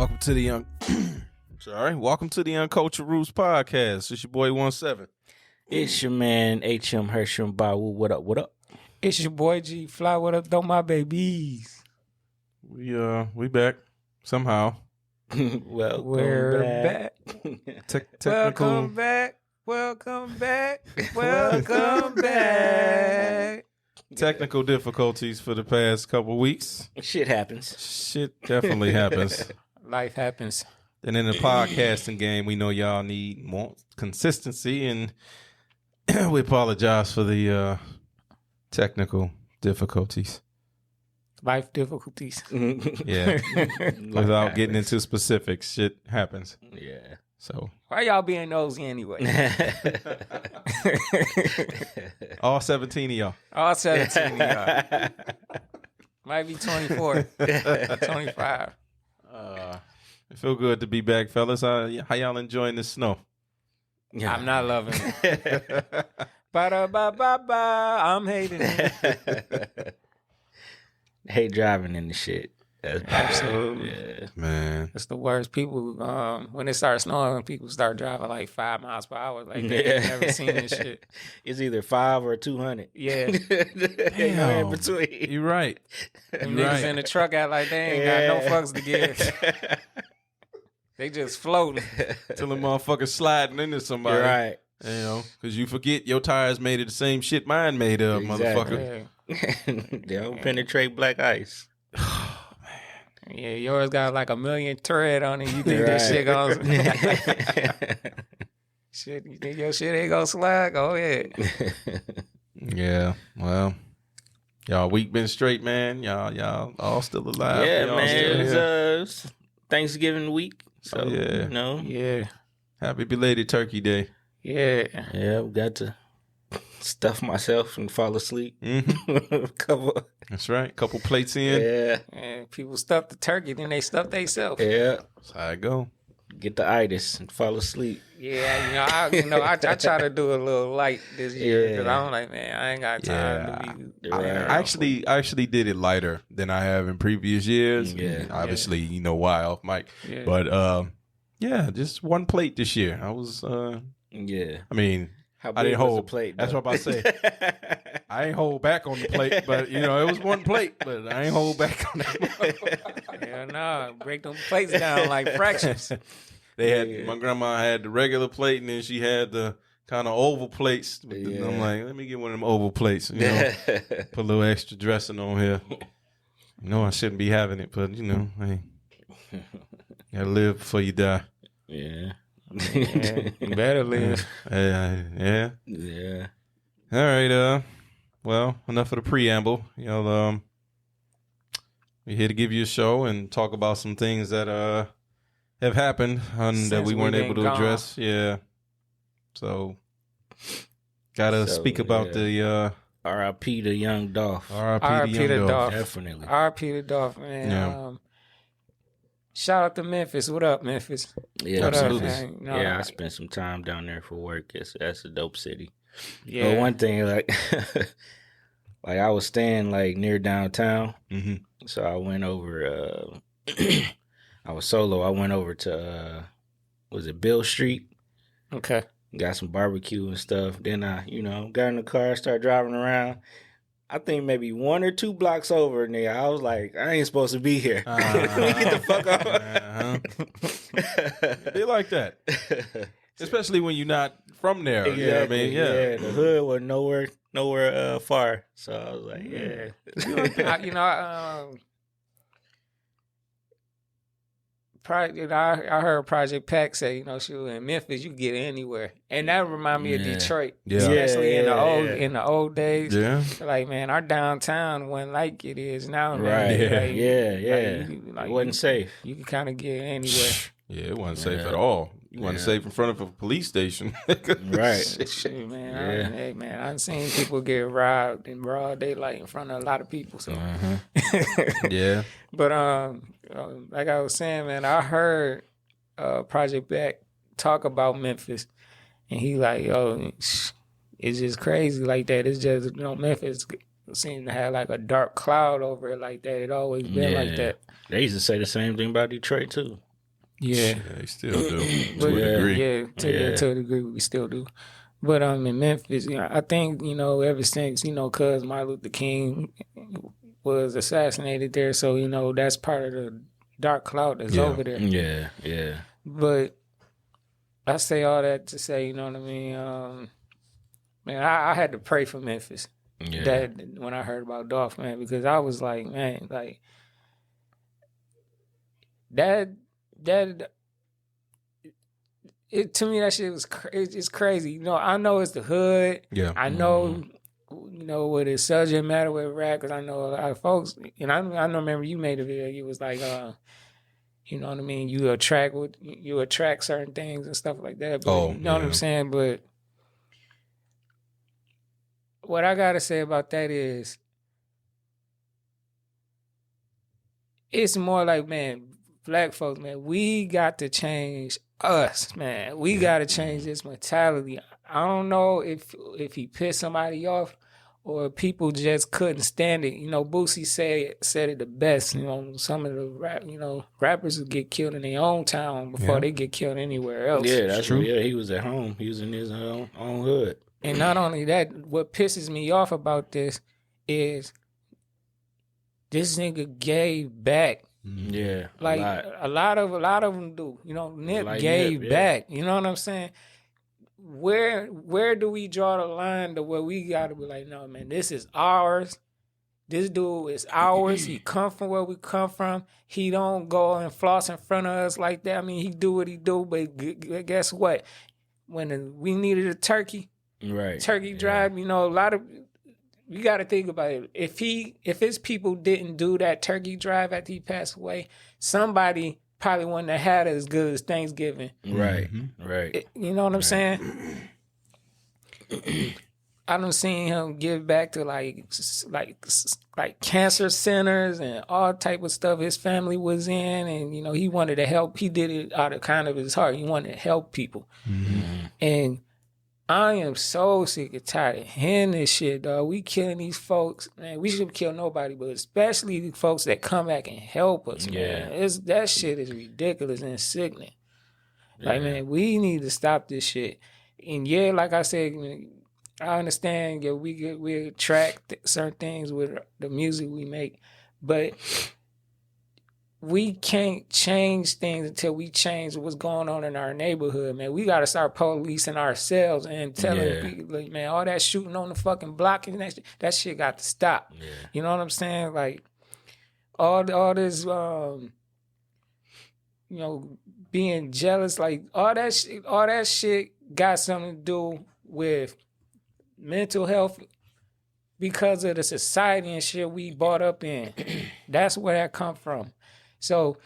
Welcome to the Welcome to the Uncultured Roots podcast. It's your boy 17. It's your man H.M. Hersham Bawu. What up? What up? It's your boy G Fly. What up, though, my babies? We back somehow. Welcome We're back. Technical. Welcome back. Welcome back. Welcome back. Technical difficulties for the past couple weeks. Shit happens. Shit definitely happens. Life happens. And in the podcasting game, we know y'all need more consistency, and we apologize for the technical difficulties. Life difficulties. Yeah. Without getting into specifics, shit happens. Yeah. So Why y'all being nosy anyway? all 17 of y'all. All 17 of y'all. Might be 24, 25. It feel good to be back, fellas. How y'all enjoying the snow? Yeah. I'm not loving it. Ba-da-ba-ba-ba. I'm hating it. Hate driving in the shit. That's bad. Absolutely. Yeah. Man. It's the worst. People, when it starts snowing, people start driving like 5 miles per hour. Like they ain't never seen this shit. It's either 5 or 200. Yeah. Ain't no in between. You're right. Them niggas in the truck act like they ain't got no fucks to give. They just floating. Till the motherfucker sliding into somebody. You're right. You know, because you forget your tires made of the same shit mine made of, motherfucker. Yeah. They don't penetrate black ice. Yeah, yours got like 1 million tread on it. You think Right. that shit gonna shit? You think your shit ain't gonna slide? Go ahead. Yeah. Well, y'all week been straight, man. Y'all all still alive. Yeah, Y'all man. still It here. was Thanksgiving week. So, Oh, yeah. you know. Yeah, Happy belated Turkey Day. yeah. Yeah, we got to stuff myself and fall asleep. Couple. That's right. Couple plates in. Yeah. And people stuff the turkey, then they stuff themselves. Yeah. That's how it go. Get the itis and fall asleep. Yeah, I try to do a little light this year because Yeah. I'm like, man, I ain't got time to be. I actually did it lighter than I have in previous years. Yeah. Obviously, you know why off mic. Yeah. But yeah, just one plate this year. I was Yeah. I mean, How I didn't big was hold the plate. That's though? what I'm about to say. I ain't hold back on the plate, but you know, it was one plate, but I ain't hold back on that. Hell no, break them plates down like fractions. They had my grandma had the regular plate, and then she had the kind of oval plates. I'm like, let me get one of them oval plates. You know, put a little extra dressing on here. You know, I shouldn't be having it, but you know, hey, you gotta live before you die. Yeah. Yeah, you better live. Yeah. Yeah. All right. Well, enough of the preamble. You know, we're here to give you a show and talk about some things that have happened and that Since we weren't we've able been to gone. address. Yeah. So, gotta speak about the R.I.P. to Young Dolph. R.I.P. to Young Dolph. Definitely. R.P. to Dolph, man. Yeah. Shout out to Memphis. What up, Memphis? Yeah, What absolutely. Up, man? No, Yeah, I spent some time down there for work. That's a dope city. yeah. But one thing, like, like I was staying like near downtown, Mm-hmm. so I went over. I was solo. I went over to was it Bill Street? Okay. Got some barbecue and stuff. Then I, got in the car, started driving around. I think maybe 1 or 2 blocks over, nigga. I was like, I ain't supposed to be here. Get the fuck off. They like that, especially when you're not from there. Exactly. You know what I mean? Yeah. The hood was nowhere far. So I was like, yeah. I heard Project Pack say, shoot, in Memphis you can get anywhere, and that remind me of Yeah. Detroit, Yeah. especially in Yeah. in the old days. Yeah. Like, man, our downtown wasn't like it is now. Man. Right. Yeah. Like, Yeah. It wasn't safe. You can kind of get anywhere. Yeah, it wasn't safe Yeah. at all. You wasn't Yeah. safe in front of a police station. Right. Shit, man. Yeah. Hey, man, I've seen people get robbed in broad daylight in front of a lot of people. So, Yeah. but like I was saying, man, I heard Project Back talk about Memphis, and he like, yo, it's just crazy like that. It's just Memphis seems to have like a dark cloud over it like that. It always been like that. They used to say the same thing about Detroit too. Yeah. They still do But to a degree. To a degree, we still do. But in Memphis, I think, ever since, cuz Martin Luther King was assassinated there, so, that's part of the dark cloud that's over there. Yeah, yeah. But I say all that to say, you know what I mean? Man, I had to pray for Memphis. Yeah. That when I heard about Dolph, man, because I was like, man, like that it to me that shit was it's crazy. I know it's the hood. Yeah. I know what is subject matter with rap, because I know a lot of folks, and I remember you made a video. You was like, you know what I mean? You attract certain things and stuff like that. But you know what I'm saying? But what I gotta say about that is, it's more like, man, black folks, man, we got to change us, man. We got to change this mentality. I don't know if he pissed somebody off or people just couldn't stand it. Boosie said it the best. Some of the rappers would get killed in their own town before they get killed anywhere else. Yeah, that's true. Yeah, he was at home. He was in his own hood. And not only that, what pisses me off about this is this nigga gave back. Yeah, like a lot of them do. Nip like gave back. You know what I'm saying? Where do we draw the line to where we got to be like, no, man, this is ours. This dude is ours. He come from where we come from. He don't go and floss in front of us like that. I mean, he do what he do, but guess what? When we needed a turkey. Right. Turkey drive, a lot of, you got to think about it. If his people didn't do that turkey drive after he passed away, somebody probably wouldn't have had it as good as Thanksgiving. Right, right. You know what I'm saying? I done seen him give back to like cancer centers and all type of stuff his family was in, and he wanted to help. He did it out of kind of his heart. He wanted to help people, and I am so sick and tired of hearing this shit, dog. We killing these folks, man. We shouldn't kill nobody, but especially the folks that come back and help us, man. That shit is ridiculous and sickening. Like, man, we need to stop this shit. And like I said, I understand that we attract certain things with the music we make, but we can't change things until we change what's going on in our neighborhood, man. We got to start policing ourselves and telling people, like, man, all that shooting on the fucking block and that shit got to stop. Yeah. You know what I'm saying? Like, all this, being jealous, like all that shit got something to do with mental health because of the society and shit we brought up in. That's where that come from. So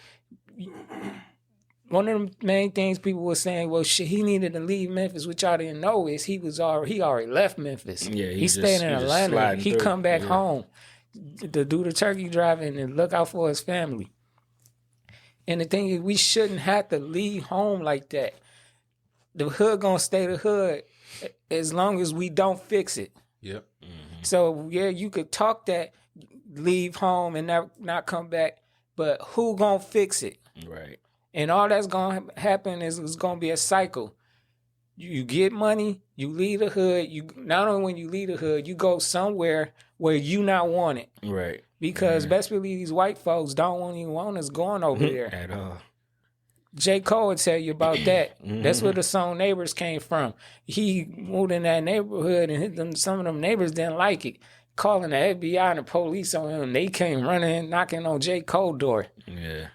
one of the main things people were saying, well, shit, he needed to leave Memphis, which I didn't know, is he already left Memphis. Yeah, he stayed in Atlanta. He come back home to do the turkey driving and look out for his family. And the thing is, we shouldn't have to leave home like that. The hood gonna stay the hood as long as we don't fix it. Yep. Mm-hmm. So you could talk that, leave home and not come back. But who gonna fix it? Right. And all that's gonna happen is it's gonna be a cycle. You get money, you leave the hood. You not only when you leave the hood, you go somewhere where you not wanted. Right. Because best believe these white folks don't even want us going over there at all. J. Cole would tell you about that. That's where the song "Neighbors" came from. He moved in that neighborhood, and some of them neighbors didn't like it. Calling the FBI and the police on him. They came running, knocking on J. Cole's door. Yeah.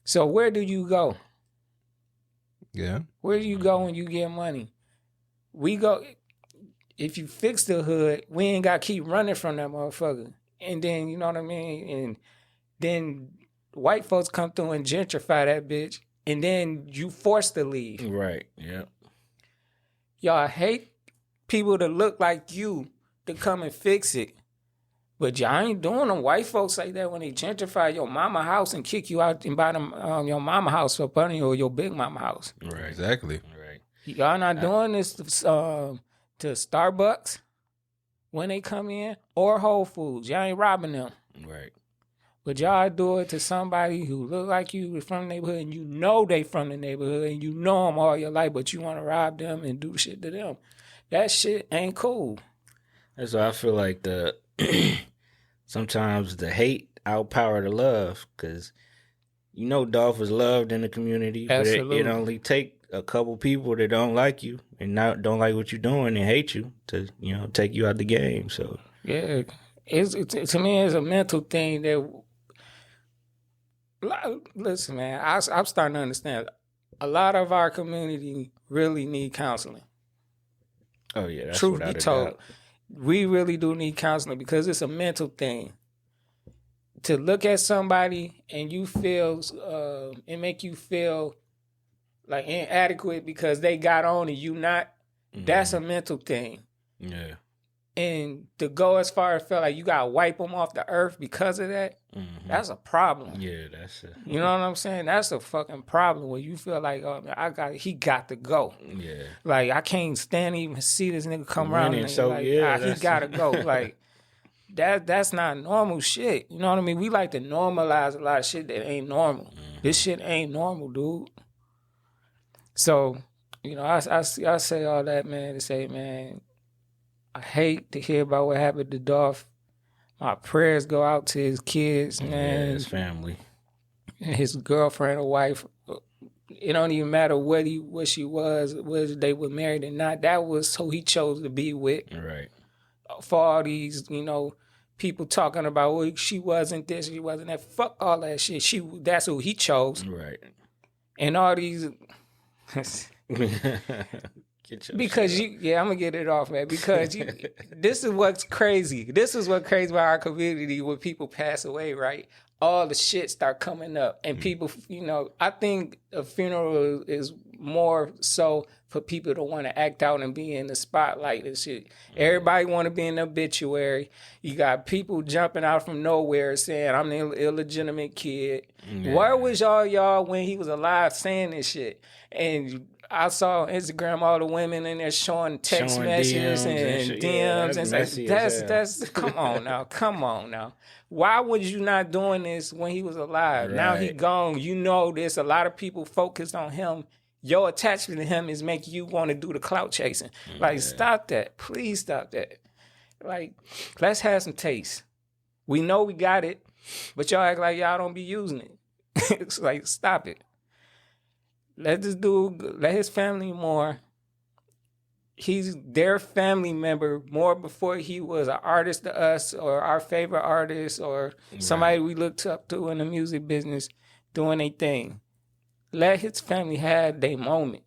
So where do you go? Yeah. Where do you go when you get money? We go, if you fix the hood, we ain't got to keep running from that motherfucker. And then, you know what I mean? And then white folks come through and gentrify that bitch. And then you forced to leave. Right, yeah. Y'all hate people that look like you to come and fix it. But y'all ain't doing them white folks like that when they gentrify your mama house and kick you out and buy them your mama house for money or your big mama house. Right. Exactly. Right. Y'all not doing this to Starbucks when they come in or Whole Foods. Y'all ain't robbing them. Right. But y'all do it to somebody who look like you from the neighborhood, and you know they from the neighborhood, and you know them all your life, but you want to rob them and do shit to them. That shit ain't cool. That's why I feel like sometimes the hate outpower the love, because you know Dolph is loved in the community. Absolutely. But it only take a couple people that don't like you and don't like what you're doing and hate you to, take you out the game. So yeah, to me, it's a mental thing that. Listen, man, I'm starting to understand. A lot of our community really need counseling. Oh yeah, that's truth be told, we really do need counseling because it's a mental thing. To look at somebody and you feel, it make you feel like inadequate because they got on and you not. That's a mental thing. Yeah. And to go as far as feel like you gotta wipe them off the earth because of that, that's a problem. Yeah, that's it. You know what I'm saying? That's a fucking problem when you feel like, oh man, he got to go. Yeah. Like I can't stand to even see this nigga come around and so like, yeah, he gotta go. Like that's not normal shit. You know what I mean? We like to normalize a lot of shit that ain't normal. This shit ain't normal, dude. So, I say all that, man, to say, man, I hate to hear about what happened to Dolph. My prayers go out to his kids, man. His family. And his girlfriend or wife. It don't even matter what she was, whether they were married or not. That was who he chose to be with. Right. For all these, people talking about, well, she wasn't this, she wasn't that. Fuck all that shit. That's who he chose. Right. And all these... Because I'm gonna get it off, man. Because this is what's crazy. This is what's crazy about our community when people pass away, right? All the shit start coming up, and people, I think a funeral is more so for people to want to act out and be in the spotlight and shit. Everybody want to be in the obituary. You got people jumping out from nowhere saying, "I'm the illegitimate kid." Yeah. Where was y'all when he was alive saying this shit? And I saw on Instagram all the women in there showing text messages and DMs and that's come on now. Why was you not doing this when he was alive? Right. Now he gone. There's a lot of people focused on him. Your attachment to him is making you want to do the clout chasing. Like, stop that. Please stop that. Like, let's have some taste. We know we got it, but y'all act like y'all don't be using it. It's like, stop it. Let his family more. He's their family member more before he was an artist to us or our favorite artist or somebody we looked up to in the music business doing their thing. Let his family have their moment.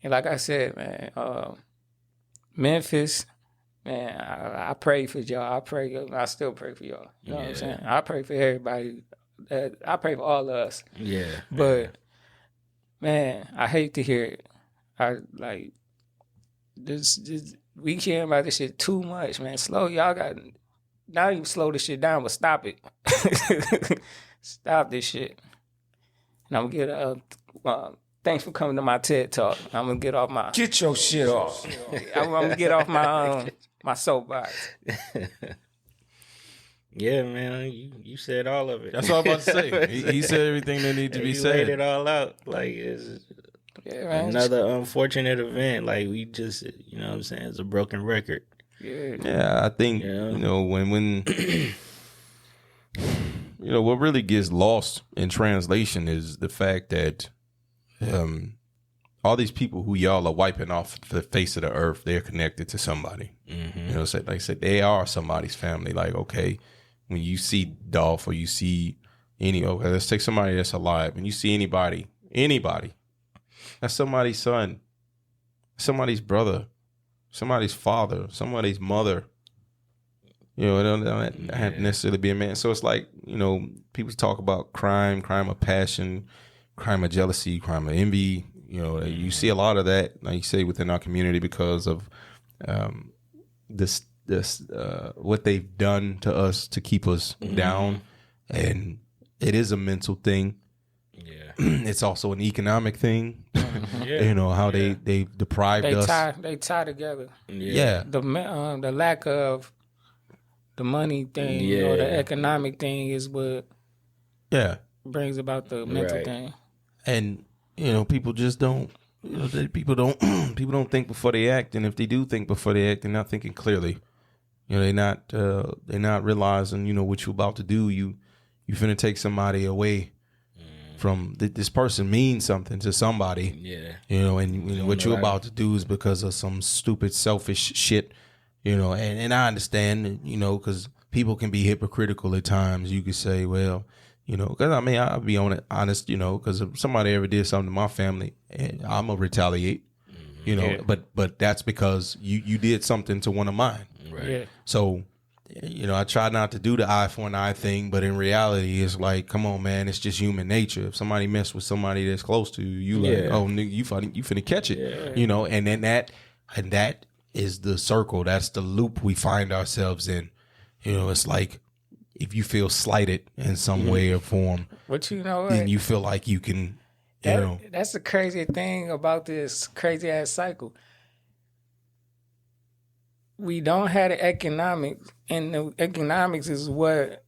And like I said, man, Memphis, man, I pray for y'all. I still pray for y'all. You know what I'm saying? I pray for everybody. I pray for all of us. Yeah. But, man, I hate to hear it. I like this we care about this shit too much, man. Y'all got not even slow this shit down, but stop it. Stop this shit. And I'm gonna get thanks for coming to my TED Talk. I'm gonna get off my Get your shit off. I'm gonna get off my my soapbox. Yeah, man, you said all of it. That's what I'm about to say. He said everything that needed to be said. He laid it all out. Like, it's another unfortunate event. Like, we just, you know what I'm saying, it's a broken record. Yeah, I think, when what really gets lost in translation is the fact that all these people who y'all are wiping off the face of the earth, they're connected to somebody. Mm-hmm. Like I said, they are somebody's family. Like, okay, when you see Dolph or you see let's take somebody that's alive, and you see anybody, that's somebody's son, somebody's brother, somebody's father, somebody's mother. It don't have to necessarily be a man. So it's like, people talk about crime of passion, crime of jealousy, crime of envy. You see a lot of that, like you say, within our community because of this what they've done to us to keep us down, and it is a mental thing. Yeah, it's also an economic thing. How they deprived us. They tie together. Yeah, the lack of the money thing or the economic thing is what brings about the mental thing. And people just don't. People don't think before they act, and if they do think before they act, they're not thinking clearly. They're not realizing what you're about to do. You finna take somebody away from this person means something to somebody. And what you're about to do is because of some stupid selfish shit. And I understand, because people can be hypocritical at times. You could say, well. Because I'll be honest, because if somebody ever did something to my family, I'm gonna retaliate, but that's because you did something to one of mine. Right. Yeah. So, I try not to do the eye for an eye thing, but in reality, it's like, come on, man, it's just human nature. If somebody mess with somebody that's close to you, oh, nigga, you finna catch it, and then that is the circle. That's the loop we find ourselves in. It's like, if you feel slighted in some way or form, but then you feel like you can, That's the crazy thing about this crazy ass cycle. We don't have the economics, and the economics is what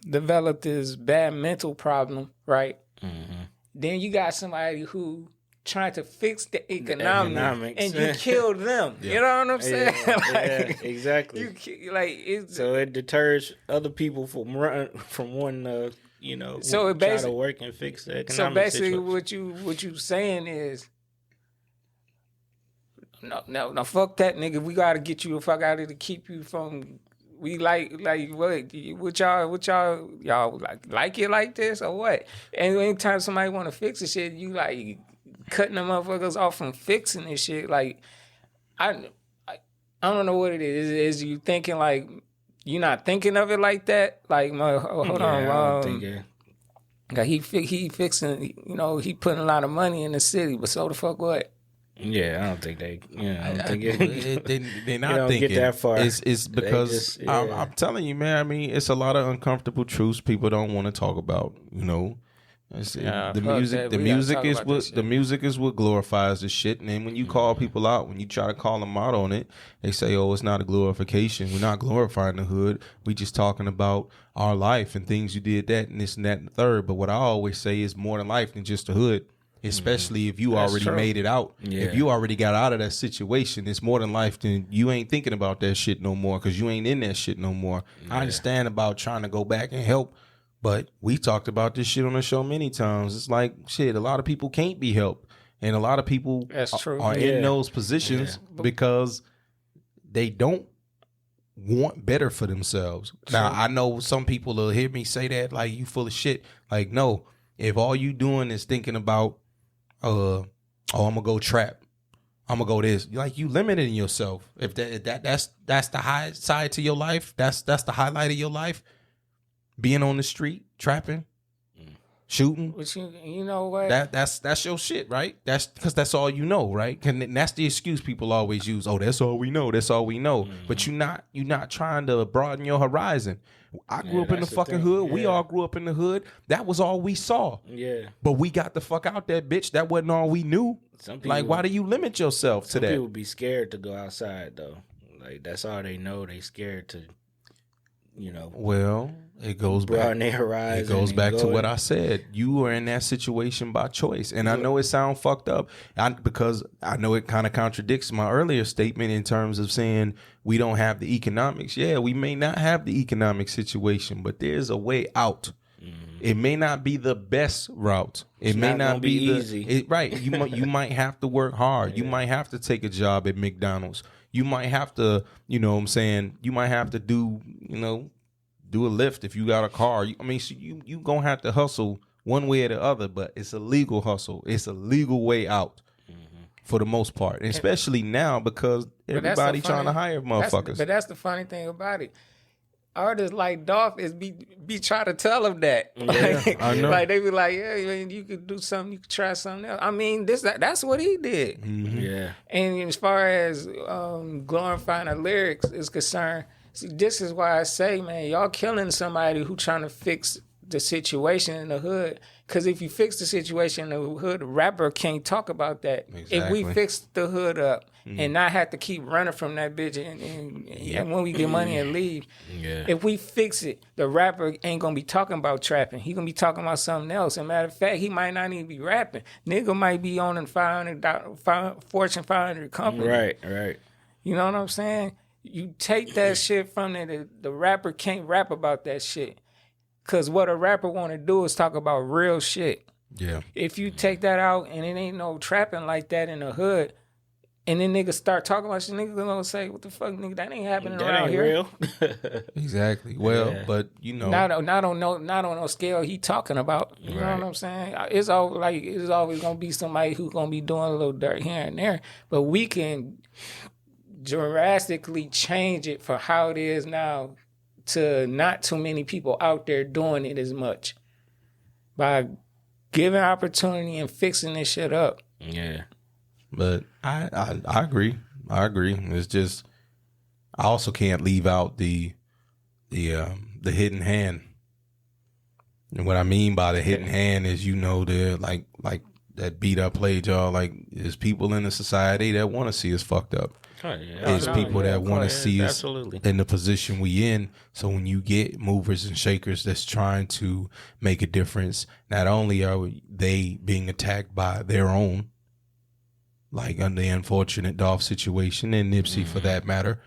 developed this bad mental problem, right? Mm-hmm. Then you got somebody who trying to fix the economics, and you killed them. You know what I'm saying? Exactly. So it deters other people from wanting to, try to work and fix the economic So basically, situation. what you saying is, no, fuck that nigga. We gotta get you the fuck out of here to keep you from. We like what y'all like it like this or what? And anytime somebody want to fix the shit, you like cutting the motherfuckers off from fixing this shit. Like, I don't know what it is. Is you thinking like you not thinking of it like that? Like, hold on, I don't think it. He fixing. He putting a lot of money in the city, but so the fuck what? Yeah, I don't think they. I don't think they're not thinking. Get that far. It's because I'm telling you, man. I mean, it's a lot of uncomfortable truths people don't want to talk about. The music is what glorifies the shit. And then when you call people out, when you try to call them out on it, they say, "Oh, it's not a glorification. We're not glorifying the hood. We just talking about our life and things you did that and this and that and the third." But what I always say is more than life than just the hood. Especially if you already made it out. Yeah. If you already got out of that situation, it's more than life. Then you ain't thinking about that shit no more because you ain't in that shit no more. Yeah. I understand about trying to go back and help, but we talked about this shit on the show many times. It's like, shit, a lot of people can't be helped. And a lot of people are in those positions because they don't want better for themselves. True. Now, I know some people will hear me say that, like, you full of shit. Like, no, if all you doing is thinking about, I'm gonna go trap, I'm gonna go this. Like, you limiting yourself. If that's the high side to your life, that's the highlight of your life. Being on the street, trapping, shooting. But you know what? That's your shit, right? That's because that's all you know, right? And that's the excuse people always use. Oh, that's all we know. That's all we know. Mm-hmm. But you're not trying to broaden your horizon. I grew up in the fucking hood. Yeah. We all grew up in the hood. That was all we saw. Yeah. But we got the fuck out that bitch. That wasn't all we knew. Some people, like, why do you limit yourself to that? Some people be scared to go outside though. Like, that's all they know. They scared to, Well, it goes back. Their horizon. It goes back to what I said. You were in that situation by choice, and I know it sounds fucked up, because I know it kind of contradicts my earlier statement in terms of saying we don't have the economics. Yeah, we may not have the economic situation, but there's a way out. Mm-hmm. It may not be the best route. It may not be easy. Right. You might have to work hard. Yeah. You might have to take a job at McDonald's. You might have to, you might have to do a lift if you got a car. You gonna have to hustle one way or the other, but it's a legal hustle. It's a legal way out for the most part, and especially now because everybody trying to hire motherfuckers. But that's the funny thing about it. Artists like Dolph is be trying to tell them that. Yeah, I know. Like, they be like, yeah, you could do something, you could try something else. I mean, that's what he did. Mm-hmm. Yeah. And as far as glorifying the lyrics is concerned, see, this is why I say, man, y'all killing somebody who trying to fix the situation in the hood. Because if you fix the situation in the hood, the rapper can't talk about that. Exactly. If we fix the hood up and not have to keep running from that bitch and when we get money and leave, if we fix it, the rapper ain't gonna be talking about trapping. He gonna be talking about something else. As a matter of fact, he might not even be rapping. Nigga might be owning Fortune 500 company. Right. You know what I'm saying? You take that shit from the rapper can't rap about that shit. Cause what a rapper want to do is talk about real shit. Yeah. If you take that out and it ain't no trapping like that in the hood, and then niggas start talking about shit, niggas gonna say, "What the fuck, nigga? That ain't happening That around ain't here." real. Exactly. Well, but you know, not on no scale he talking about. You know what I'm saying? It's always gonna be somebody who's gonna be doing a little dirt here and there, but we can drastically change it for how it is now to not too many people out there doing it as much by giving opportunity and fixing this shit up. Yeah. But I agree. I agree. It's just I also can't leave out the hidden hand. And what I mean by the hidden hand is, you know, the like that beat I played y'all, like there's people in the society that want to see us fucked up. Oh, yeah. There's people that want to see us absolutely in the position we in. So when you get movers and shakers that's trying to make a difference, not only are they being attacked by their own, like on the unfortunate Dolph situation and Nipsey for that matter,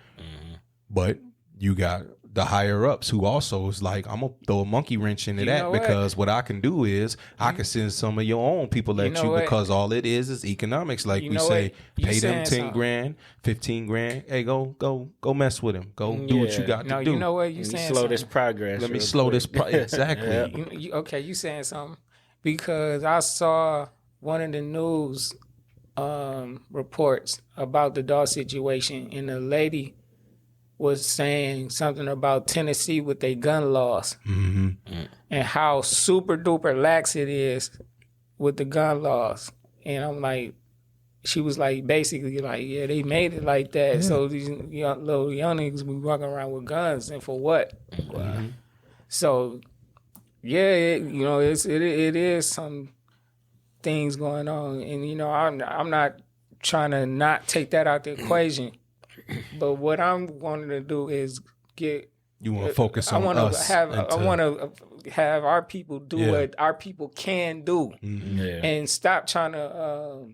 but you got the higher ups who also is like, I'm gonna throw a monkey wrench into that because what I can do is I can send some of your own people at you because all it is economics. Like we say, pay them 10 grand, 15 grand. Hey, go mess with him. Go do what you got to do. You know what you saying? Slow this progress. Let me slow this exactly. You saying something because I saw one of the news reports about the Dolph situation, and the lady was saying something about Tennessee with their gun laws and how super duper lax it is with the gun laws. And I'm like, she was like, basically like, yeah, they made it like that. Yeah. So these little young niggas be walking around with guns, and for what? So yeah, it is some things going on, and you know, I'm not trying to not take that out the equation. But what I'm wanting to do is get. You want to focus on us. I want to have our people do what our people can do, and stop trying to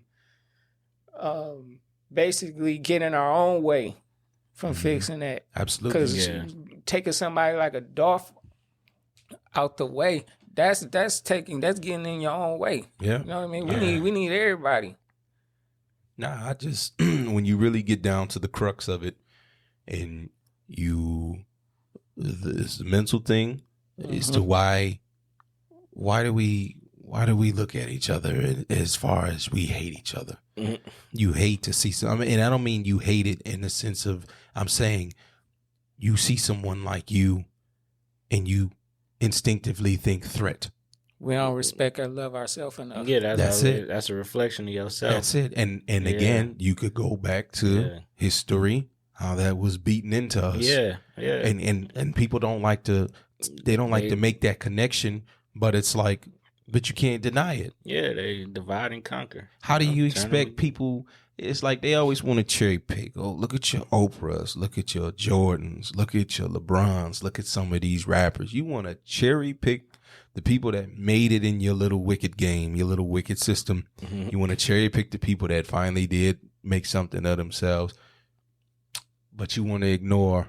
basically get in our own way from fixing that. Absolutely. Because taking somebody like a Dolph out the way, that's getting in your own way. Yeah. You know what I mean? We need everybody. Nah, I just when you really get down to the crux of it, and this mental thing as to why do we look at each other as far as we hate each other? You hate to see something, and I don't mean you hate it in the sense of, I'm saying you see someone like you, and you instinctively think threat. We don't respect or love ourselves enough. Yeah, that's it. That's a reflection of yourself. That's it. And again, you could go back to history, how that was beaten into us. Yeah. And people don't like to make that connection, but it's like, but you can't deny it. Yeah, they divide and conquer. How do you expect people? It's like they always want to cherry pick. Oh, look at your Oprahs, look at your Jordans, look at your LeBrons, look at some of these rappers. You want to cherry pick the people that made it in your little wicked game, your little wicked system. You want to cherry pick the people that finally did make something of themselves, but you want to ignore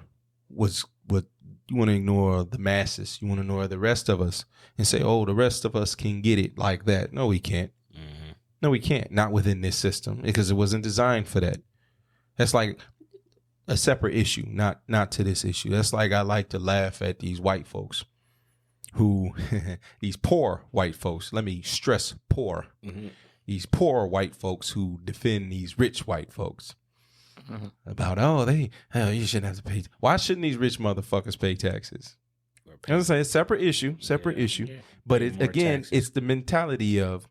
you want to ignore the masses. You want to ignore the rest of us and say, oh, the rest of us can get it like that. No, we can't. No, we can't. Not within this system, because it wasn't designed for that. That's like a separate issue, not to this issue. That's like I like to laugh at these white folks who, these poor white folks, let me stress poor, these poor white folks who defend these rich white folks about, you shouldn't have to pay. Why shouldn't these rich motherfuckers pay taxes? I'm saying it's separate issue. Yeah. But it's the mentality of,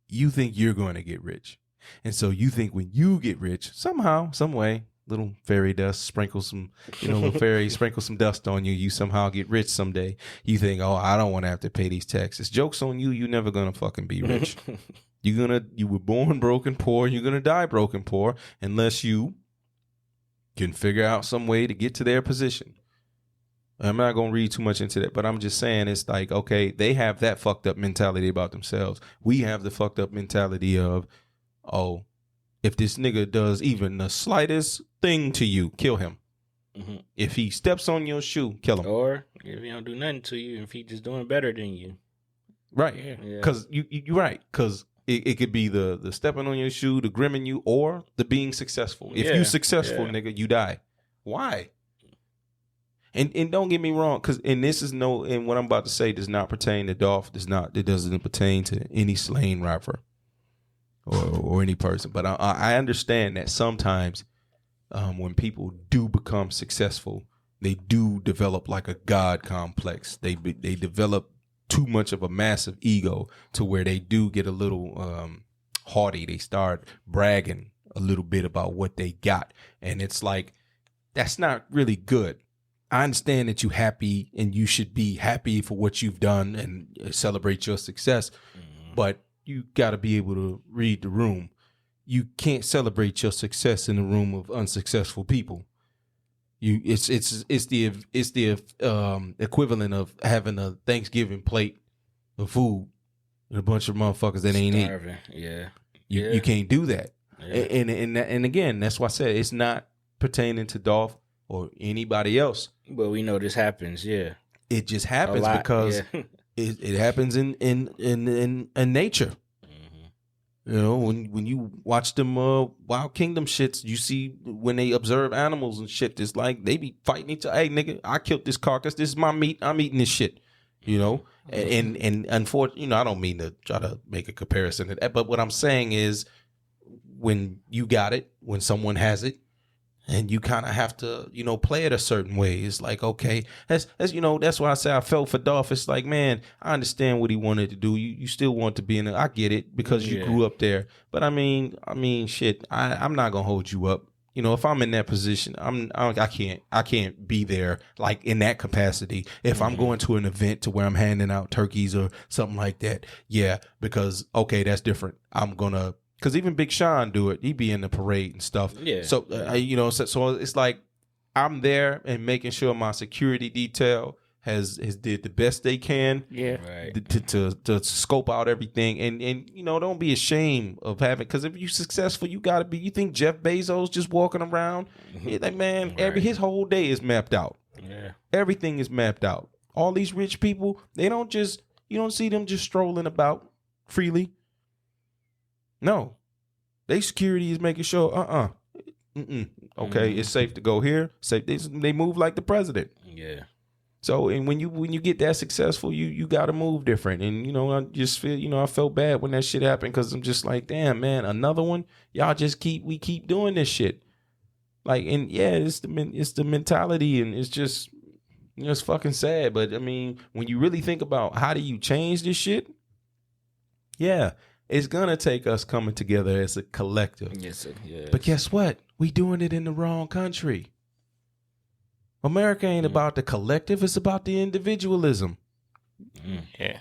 you think you're going to get rich. And so you think when you get rich, somehow, some way, little fairy dust, sprinkle some, little fairy, sprinkle some dust on you. You somehow get rich someday. You think, oh, I don't want to have to pay these taxes. Joke's on you. You're never going to fucking be rich. You were born broken poor. You're going to die broken poor unless you can figure out some way to get to their position. I'm not going to read too much into that, but I'm just saying it's like, okay, they have that fucked up mentality about themselves. We have the fucked up mentality of, oh, if this nigga does even the slightest thing to you, kill him. Mm-hmm. If he steps on your shoe, kill him. Or if he don't do nothing to you, if he just doing better than you. Right. Because you're right. Because it could be the stepping on your shoe, the grimming you, or the being successful. If you successful, nigga, you die. Why? And don't get me wrong, because and what I'm about to say does not pertain to Dolph. It doesn't pertain to any slain rapper or any person. But I understand that sometimes when people do become successful, they do develop like a God complex. They develop too much of a massive ego to where they do get a little haughty. They start bragging a little bit about what they got, and it's like that's not really good. I understand that you're happy and you should be happy for what you've done and celebrate your success, but you got to be able to read the room. You can't celebrate your success in a room of unsuccessful people. It's the equivalent of having a Thanksgiving plate of food and a bunch of motherfuckers that ain't eating. Yeah, you can't do that. Yeah. And again, that's why I said it's not pertaining to Dolph or anybody else. But we know this happens, yeah. It just happens because it happens in nature. Mm-hmm. When you watch them Wild Kingdom shits, you see when they observe animals and shit, it's like they be fighting each other. Hey, nigga, I killed this carcass. This is my meat. I'm eating this shit. Mm-hmm. And unfortunately, I don't mean to try to make a comparison to that, but what I'm saying is when you got it, when someone has it, and you kind of have to, play it a certain way. It's like, okay, that's why I say I felt for Dolph. It's like, man, I understand what he wanted to do. You still want to be in it. I get it because you grew up there. But I mean, shit, I'm not gonna hold you up. If I'm in that position, I can't be there like in that capacity. If I'm going to an event to where I'm handing out turkeys or something like that, yeah, because okay, that's different. Because even Big Sean do it. He be in the parade and stuff. Yeah. So, so it's like I'm there and making sure my security detail has did the best they can. Yeah. Right. To scope out everything. And don't be ashamed of having, because if you're successful, you got to be. You think Jeff Bezos just walking around? Like, man, his whole day is mapped out. Yeah. Everything is mapped out. All these rich people, you don't see them just strolling about freely. No, they security is making sure. Okay, it's safe to go here. Safe. They move like the president. Yeah. So, and when you get that successful, you got to move different. And I just feel I felt bad when that shit happened because I'm just like, damn, man, another one. Y'all just keep doing this shit. Like, and yeah, it's the mentality, and it's just it's fucking sad. But I mean, when you really think about how do you change this shit, yeah. It's going to take us coming together as a collective. Yes, yes. But guess what? We doing it in the wrong country. America ain't about the collective. It's about the individualism. Yeah.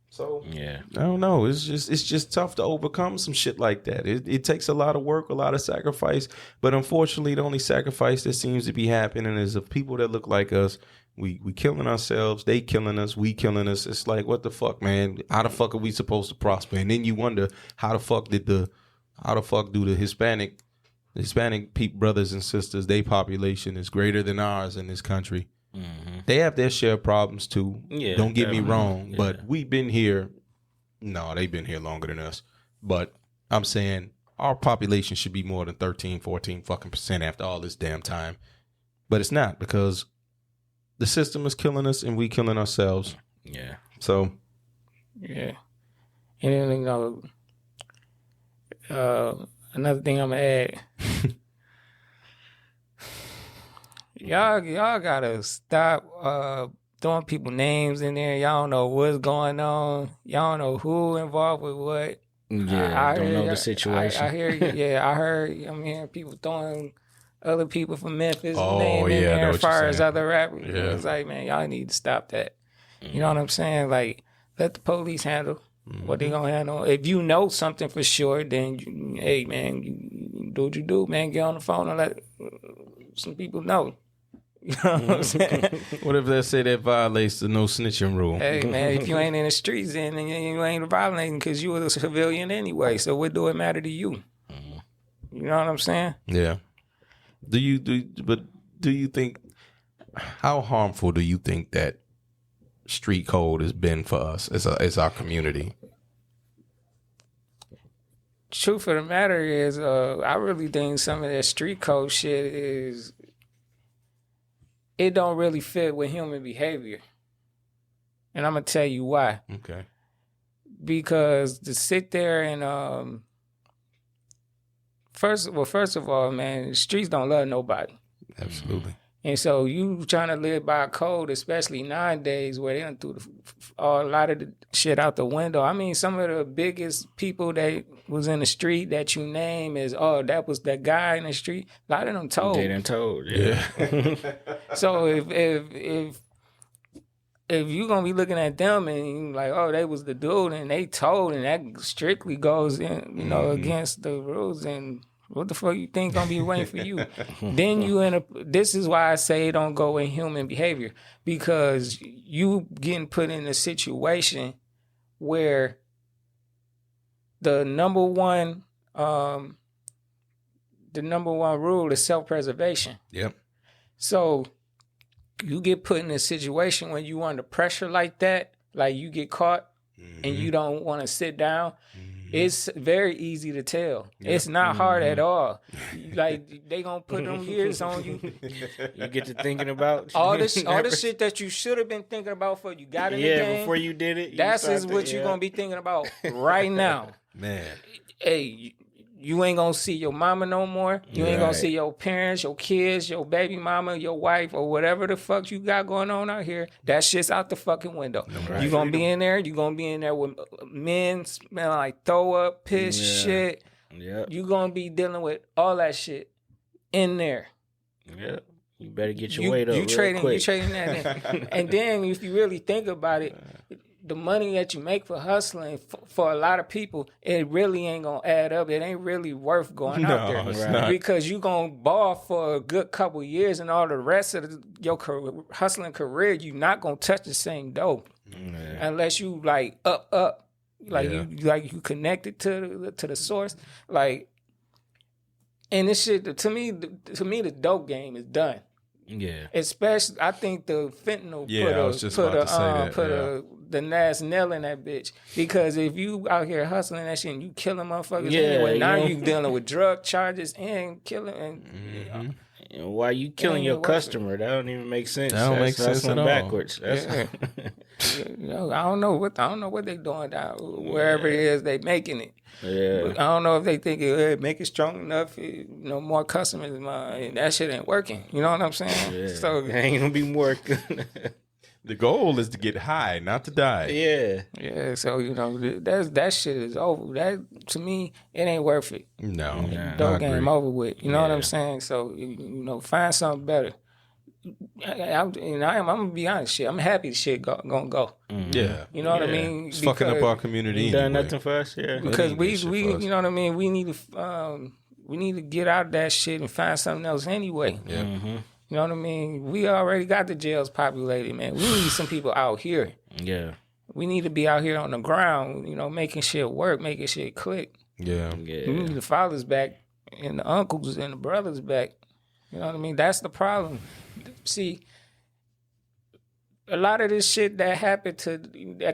So, yeah. I don't know. It's just tough to overcome some shit like that. It takes a lot of work, a lot of sacrifice. But unfortunately, the only sacrifice that seems to be happening is of people that look like us. We killing ourselves, they killing us, we killing us. It's like, what the fuck, man? How the fuck are we supposed to prosper? And then you wonder how the fuck do the Hispanic brothers and sisters, their population is greater than ours in this country. Mm-hmm. They have their share of problems too. Yeah, don't get me wrong, but we've been here. No, they've been here longer than us. But I'm saying our population should be more than 13, 14 fucking % after all this damn time. But it's not, because the system is killing us and we killing ourselves. Yeah. So. Yeah. And then, another thing I'm gonna add. y'all gotta stop throwing people names in there. Y'all don't know what's going on. Y'all don't know who involved with what. Yeah, I don't know the situation. I hear you. Yeah, I heard. I'm hearing people throwing other people from Memphis name in there as far as other rappers. Yeah. It's like, man, y'all need to stop that. You know what I'm saying? Like, let the police handle what they gonna handle. If you know something for sure, then hey, man, you do what you do, man. Get on the phone and let some people know. You know what I'm saying? What if they say that violates the no snitching rule? Hey, man, if you ain't in the streets, then you ain't violating because you were a civilian anyway. So what do it matter to you? You know what I'm saying? Yeah. Do you think, how harmful do you think that street code has been for us as our community? Truth of the matter is, I really think some of that street code shit is, it don't really fit with human behavior. And I'm going to tell you why. Okay. Because to sit there and, first of all, man, the streets don't love nobody. Absolutely. And so you trying to live by a code, especially nowadays where they done threw a lot of the shit out the window. I mean, some of the biggest people that was in the street that you name is, that was that guy in the street. A lot of them told. They done told, yeah. So if you gonna be looking at them and you like, they was the dude and they told, and that strictly goes in, against the rules, and what the fuck you think gonna be waiting for you? Then this is why I say it don't go in human behavior, because you getting put in a situation where the number one rule is self-preservation. Yep. So you get put in a situation when you under pressure like that, like you get caught and you don't want to sit down. It's very easy to tell. Yep. It's not hard at all. Like, they gonna put them years on you. You get to thinking about all the shit that you should have been thinking about before you got in the game. Before you did it. That's what you're gonna be thinking about right now. Man. Hey, you ain't gonna see your mama no more. You ain't gonna see your parents, your kids, your baby mama, your wife, or whatever the fuck you got going on out here. That shit's out the fucking window. Right. You gonna be in there. You gonna be in there with men smelling like throw up, piss, shit. Yeah. You gonna be dealing with all that shit in there. Yeah. You better get your weight up. You trading that in. And then if you really think about it, the money that you make for hustling for a lot of people, it really ain't gonna add up. It ain't really worth going out there. It's not. Because you gonna ball for a good couple years, and all the rest of your hustling career, you not gonna touch the same dough unless you like up, like you connected to the source, like. And this shit, to me, the dope game is done. Yeah. Especially, I think the fentanyl put the last nail in that bitch. Because if you out here hustling that shit and you killing motherfuckers anyway, now you dealing with drug charges and killing. And, why you killing your customer? That don't even make sense. That don't make sense at all. Backwards. I don't know what they doing down wherever it is they making it. Yeah. But I don't know if they think make it strong enough, more customers. That shit ain't working. You know what I'm saying? Yeah. So it ain't gonna be more. The goal is to get high, not to die. Yeah. Yeah. So that shit is over. That, to me, it ain't worth it. No. Dope game over with. You know what I'm saying? So find something better. I'm gonna be honest. Shit, I'm happy the shit gonna go. Yeah. You know what I mean? It's fucking up our community. Done nothing for us. Yeah. Because we you know what I mean. We need to get out of that shit and find something else anyway. Yeah. Mm-hmm. You know what I mean? We already got the jails populated, man. We need some people out here. Yeah. We need to be out here on the ground, making shit work, making shit click. Yeah. We need the fathers back and the uncles and the brothers back. You know what I mean? That's the problem. See, a lot of this shit that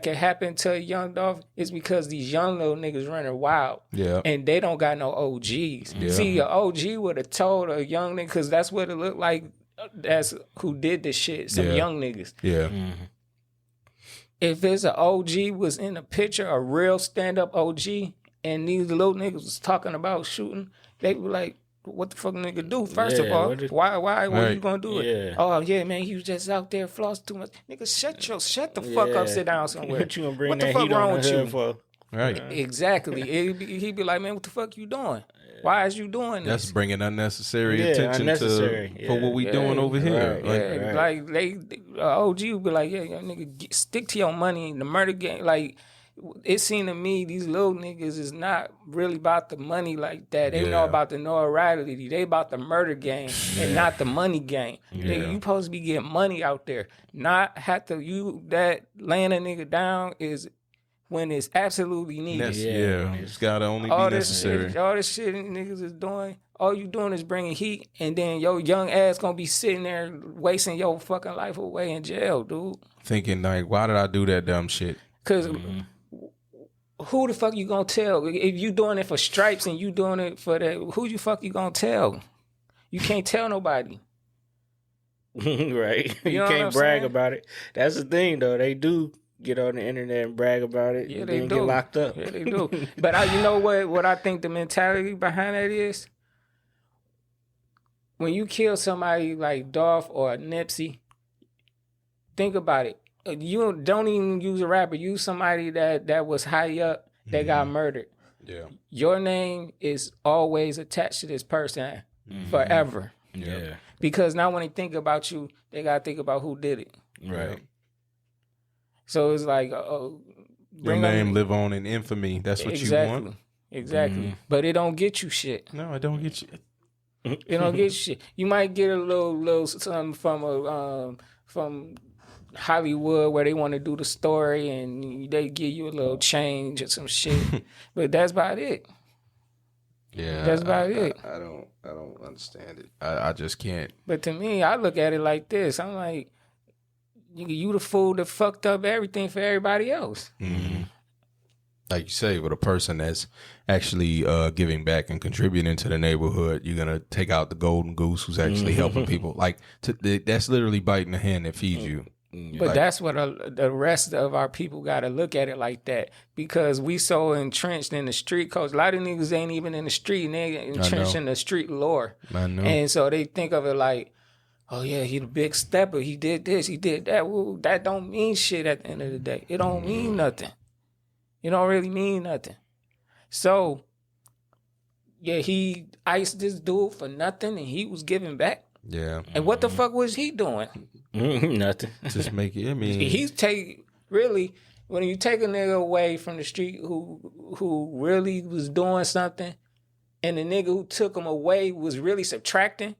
can happen to Young Dolph is because these young little niggas running wild. Yeah. And they don't got no OGs. Yeah. See, an OG would have told a young nigga, because that's what it looked like. That's who did this shit. Some young niggas. Yeah. Mm-hmm. If it's an OG was in the picture, a real stand-up OG, and these little niggas was talking about shooting, they were like, what the fuck nigga do? First of all, why what you gonna do it? Yeah. Oh yeah, man, you just out there flossing too much. Nigga, shut the fuck up, sit down somewhere. What you gonna bring what that the fuck heat wrong on with the you? hood for? Right. Exactly. He'd be like, man, what the fuck you doing? Why is you doing this? That's bringing unnecessary attention for what we doing over here. Like they OG would be like, yeah, nigga, stick to your money in the murder game. Like, it seemed to me these little niggas is not really about the money like that. They know about the notoriety. They about the murder game and not the money game. Nigga, you supposed to be getting money out there. Not have to that laying a nigga down is when it's absolutely needed. It's gotta only be necessary. All this shit niggas is doing, all you doing is bringing heat, and then your young ass gonna be sitting there wasting your fucking life away in jail, dude. Thinking like, why did I do that dumb shit? Cause who the fuck you gonna tell? If you doing it for stripes and you doing it for that, who you fuck you gonna tell? You can't tell nobody. Right. You know can't brag about it. That's the thing, though. They do get on the internet and brag about it. Yeah, and they then do. Get locked up. Yeah, they do. But you know what I think the mentality behind that is? When you kill somebody like Dolph or Nipsey, think about it. You don't even use a rapper. Use somebody that was high up that got murdered. Yeah. Your name is always attached to this person forever. Yeah. Because now when they think about you, they got to think about who did it. Right. So it's like, your name live on in infamy. That's what you want. Exactly. But it don't get you shit. No, it don't get you. It don't get you shit. You might get a little something from Hollywood where they want to do the story and they give you a little change or some shit. But that's about it. Yeah. That's about it. I don't understand it. I just can't. But to me, I look at it like this. I'm like, you the fool that fucked up everything for everybody else. Mm-hmm. Like you say, with a person that's actually giving back and contributing to the neighborhood, you're going to take out the golden goose who's actually helping people. Like, that's literally biting the hand that feeds you. But that's what the rest of our people got to look at it like that, because we so entrenched in the street codes. A lot of niggas ain't even in the street, and they entrenched in the street lore. I know. And so they think of it like, oh yeah, he the big stepper. He did this, he did that. Well, that don't mean shit at the end of the day. It don't mean nothing. It don't really mean nothing. So, yeah, he iced this dude for nothing, and he was giving back. Yeah. And what the fuck was he doing? Nothing. Just make it. I mean, He's really, when you take a nigga away from the street who really was doing something, and the nigga who took him away was really subtracting.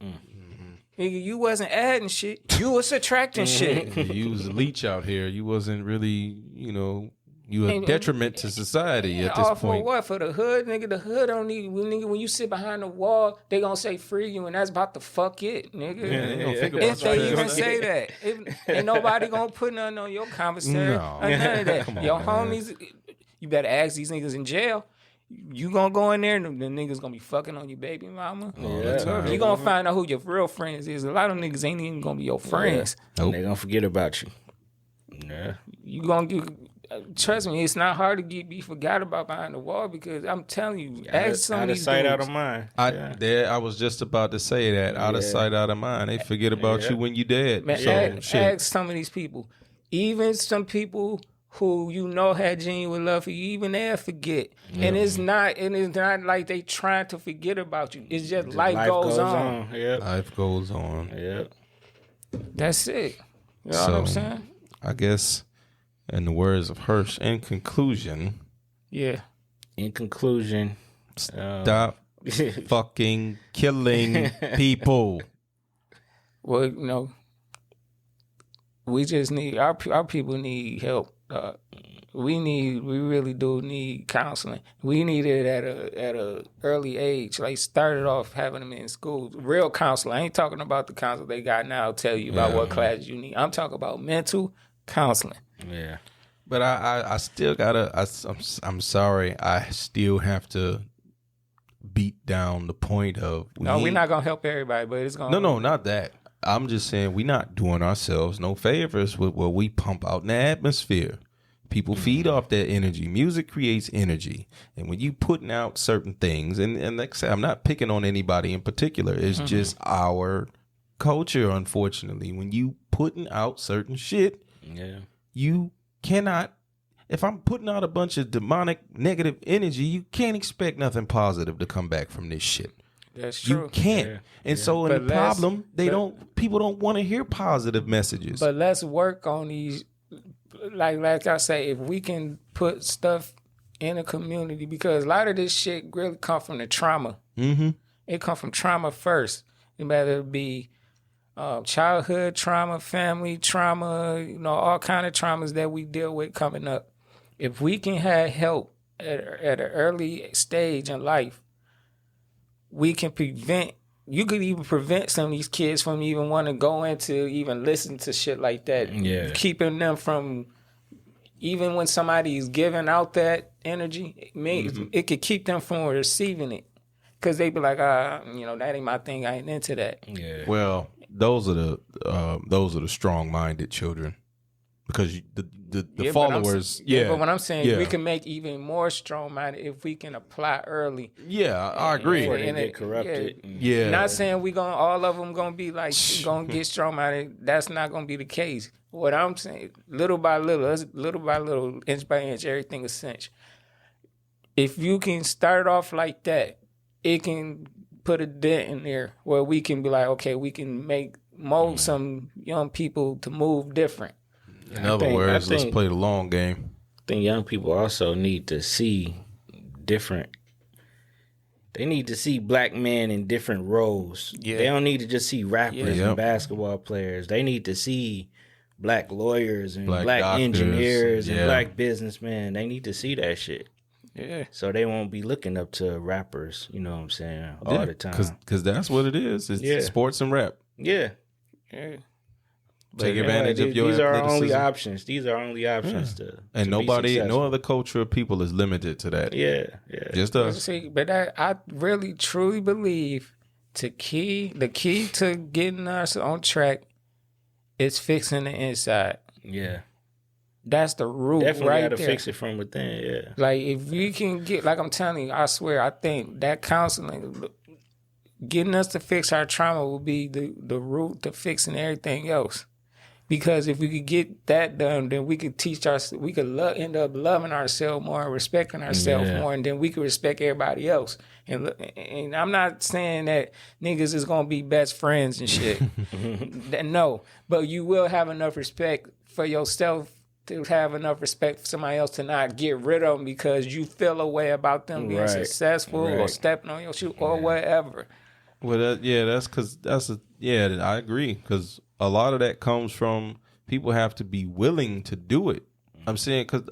Nigga, you wasn't adding shit. You was subtracting shit. You was a leech out here. You wasn't really, you a detriment to society at this point. For what? For the hood? Nigga, the hood don't need, nigga, when you sit behind the wall, they gonna say free you, and that's about to fuck it, nigga. They don't think about If they that. even say that. Ain't nobody gonna put nothing on your commissary. No. Or none of that. Come on, Your man. homies, you better ask these niggas in jail. You gonna go in there and the niggas gonna be fucking on your baby mama. You gonna find out who your real friends is. A lot of niggas ain't even gonna be your friends. Nope. They gonna forget about you. Yeah. You gonna get. Trust me, it's not hard to be forgot about behind the wall, because I'm telling you, ask some of these sight, dudes. out of mind. I was just about to say that. Out of sight, out of mind. They forget about you when you dead. Man, So, ask some of these people. Even some people who had genuine love for you, even they'll forget. And it's not like they trying to forget about you. It's just life goes on. Yeah. Life goes on. Yeah. That's it. You know what I'm saying? I guess, in the words of Hirsch, in conclusion, Yeah. In conclusion, stop fucking killing people. Well, we just need our people need help. We really do need counseling. We need it at a early age. Like, started off having them in school. Real counselor. I ain't talking about the counselor they got now. Tell you about what class you need. I'm talking about mental counseling. yeah. But I still gotta. I'm sorry. I still have to beat down the point of. We're not gonna help everybody, but it's gonna. No, not that. I'm just saying we're not doing ourselves no favors with what we pump out in the atmosphere. People feed off that energy. Music creates energy. And when you putting out certain things, and like I say, I'm not picking on anybody in particular. It's just our culture, unfortunately. When you putting out certain shit, you cannot if I'm putting out a bunch of demonic negative energy, you can't expect nothing positive to come back from this shit. That's true. You can't. Yeah. And so in the problem, people don't want to hear positive messages. But let's work on these, like I say, if we can put stuff in the community, because a lot of this shit really come from the trauma. Mm-hmm. It come from trauma first. Whether it be childhood trauma, family trauma, all kind of traumas that we deal with coming up. If we can have help at an early stage in life, we can prevent. You could even prevent some of these kids from even wanting to go into even listen to shit like that. Yeah, keeping them from, even when somebody is giving out that energy, it could keep them from receiving it, because they be like, that ain't my thing. I ain't into that. Yeah. Well, those are the strong-minded children, because the followers. But what I'm saying, we can make even more strong-minded if we can apply early. Yeah, I agree. Before they get corrupted. Yeah. Not saying all of them gonna be like gonna get strong-minded. That's not gonna be the case. What I'm saying, little by little, inch by inch, everything is cinch. If you can start off like that, it can put a dent in there where we can be like, okay, we can mold some young people to move different. In other words, let's play the long game. I think young people also need to see different. They need to see black men in different roles. Yeah. They don't need to just see rappers and basketball players. They need to see black lawyers and black doctors, engineers and black businessmen. They need to see that shit. Yeah. So they won't be looking up to rappers, you know what I'm saying, all the time. Because that's what it is. It's sports and rap. Yeah. Yeah. Take advantage of your These are our only options. These are our only options to no other culture of people is limited to that. Yeah. Just us. See, but I really truly believe the key to getting us on track is fixing the inside. Yeah. That's the root. Definitely right got to there. fix it from within, yeah. Like, if we can get, like I'm telling you, I swear, I think that counseling, getting us to fix our trauma will be the root to fixing everything else. Because if we could get that done, then we could end up loving ourselves more and respecting ourselves more, and then we could respect everybody else. And I'm not saying that niggas is gonna be best friends and shit. No, but you will have enough respect for yourself to have enough respect for somebody else to not get rid of them because you feel a way about them being successful or stepping on your shoe or whatever. Well, I agree, because a lot of that comes from people have to be willing to do it. I'm saying, because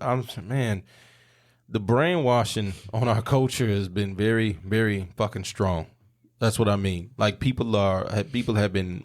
the brainwashing on our culture has been very, very fucking strong. That's what I mean. Like, people have been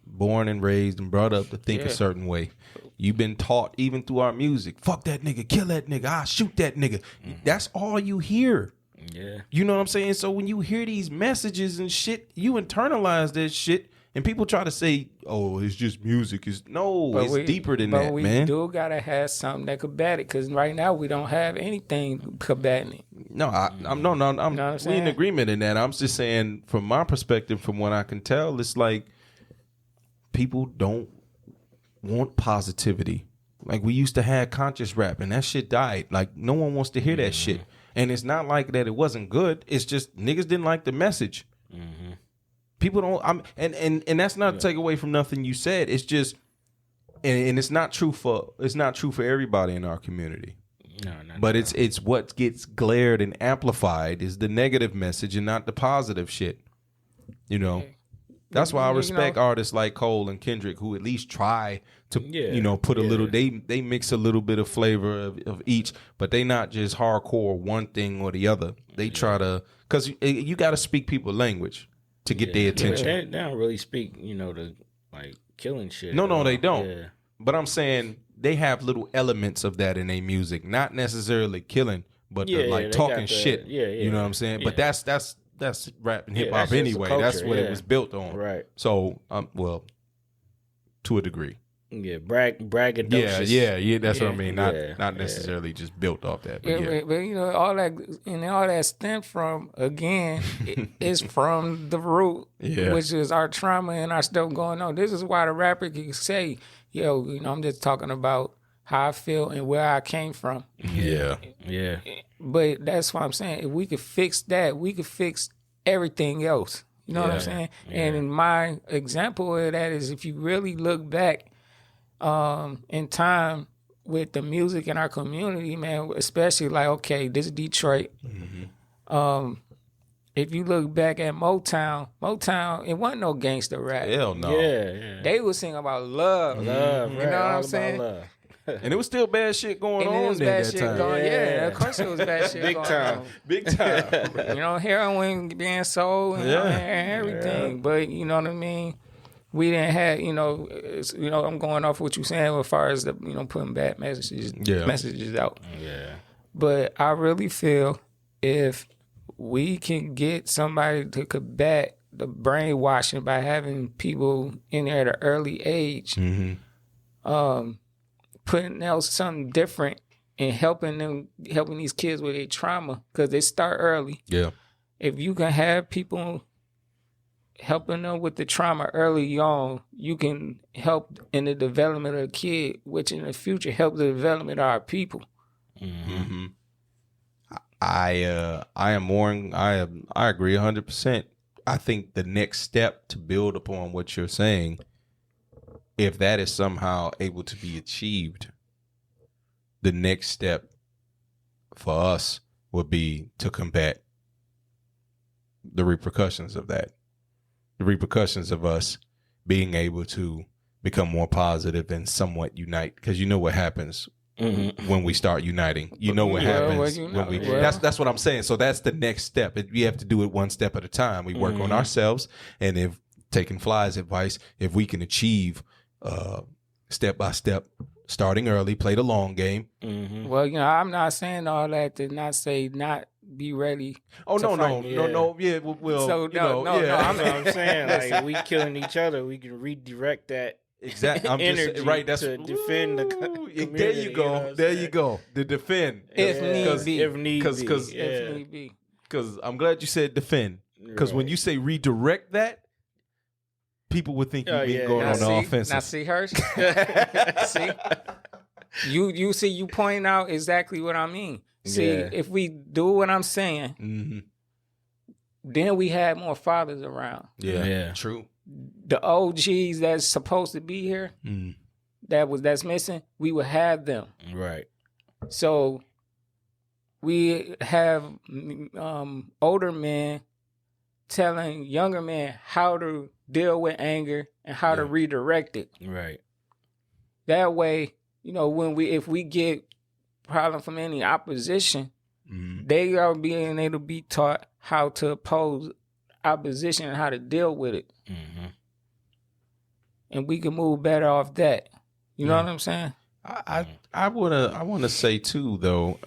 born and raised and brought up to think a certain way. You've been taught, even through our music, fuck that nigga, kill that nigga, I'll shoot that nigga. That's all you hear. Yeah. You know what I'm saying? So when you hear these messages and shit, you internalize that shit, and people try to say, oh, it's just music. It's deeper than that, man. But we do gotta have something that combat it, because right now we don't have anything combating it. No, we in agreement in that. I'm just saying, from my perspective, from what I can tell, it's like people don't want positivity. Like, we used to have conscious rap, and that shit died. Like, no one wants to hear that shit. And it's not like that it wasn't good. It's just niggas didn't like the message. Mm-hmm. People don't. And that's not to take away from nothing you said. It's just, and it's not true for everybody in our community. No. But it's what gets glared and amplified is the negative message and not the positive shit. You know. That's why I respect artists like Cole and Kendrick, who at least try to, put a little. They mix a little bit of flavor of each, but they not just hardcore one thing or the other. They try to, because you got to speak people's language to get their attention. They don't really speak, the like killing shit. No, they don't. Yeah. But I'm saying they have little elements of that in their music, not necessarily killing, but talking shit. You know what I'm saying? Yeah. But that's rap and hip hop anyway. That's what it was built on. Right. So, to a degree. Yeah, braggadocious. Yeah. That's what I mean. Not necessarily just built off that. But all that stemmed from, again, is from the root, which is our trauma and our stuff going on. This is why the rapper can say, I'm just talking about how I feel and where I came from. Yeah. But that's what I'm saying. If we could fix that, we could fix everything else. You know what I'm saying? Yeah. And my example of that is if you really look back in time with the music in our community, man, especially like, okay, this is Detroit. Mm-hmm. If you look back at Motown, it wasn't no gangster rap. Hell no. Yeah. They would sing about love. Right, you know what I'm saying? Love. And it was still bad shit going on. It was bad shit time. going. Yeah, of course it was bad shit Big going time. on. Big time. You know, heroin being sold and everything. Yeah. But you know what I mean? We didn't have, I'm going off what you're saying as far as the, putting bad messages out. Yeah. But I really feel if we can get somebody to combat the brainwashing by having people in there at an early age, putting out something different and helping these kids with their trauma, because they start early. Yeah. If you can have people helping them with the trauma early on, you can help in the development of the kid, which in the future help the development of our people. Mm-hmm. I agree 100%. I think the next step to build upon what you're saying, if that is somehow able to be achieved, the next step for us would be to combat the repercussions of that. The repercussions of us being able to become more positive and somewhat unite, because you know what happens when we start uniting. You know what happens when we. That's what I'm saying. So that's the next step. We have to do it one step at a time. We work on ourselves, and if taking Fly's advice, if we can achieve step by step, starting early, play the long game. Well, I'm not saying all that to not say not be ready. Oh no. Yeah, well, so I'm saying, like, we killing each other, we can redirect that. Exactly. I'm energy just right. That's to defend the community. There you go. There you go. To defend, if need be. If need be. Because I'm glad you said defend. Because when you say redirect that, people would think you mean going on the offensive. Now see, Hirsch. See, you point out exactly what I mean. See, if we do what I'm saying, then we have more fathers around. Yeah. True. The OGs that's supposed to be here, that's missing, we would have them. Right. So we have older men telling younger men how to deal with anger and how to redirect it. Right. That way, if we get problem from any opposition, they are being able to be taught how to oppose opposition and how to deal with it. And we can move better off that. You know what I'm saying? I wanna say too though,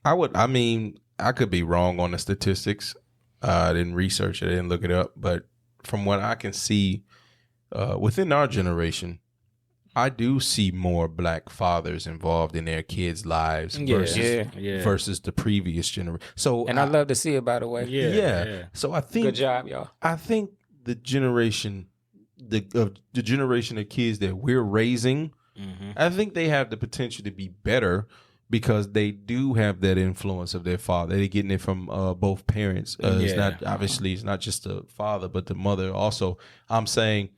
I could be wrong on the statistics. I didn't research it, I didn't look it up, but from what I can see, within our generation, I do see more black fathers involved in their kids' lives versus the previous generation. So, and I love to see it, by the way. Yeah. So I think good job, y'all. I think the generation, the generation of kids that we're raising, I think they have the potential to be better because they do have that influence of their father. They're getting it from both parents. It's not obviously it's not just the father, but the mother also. I'm saying.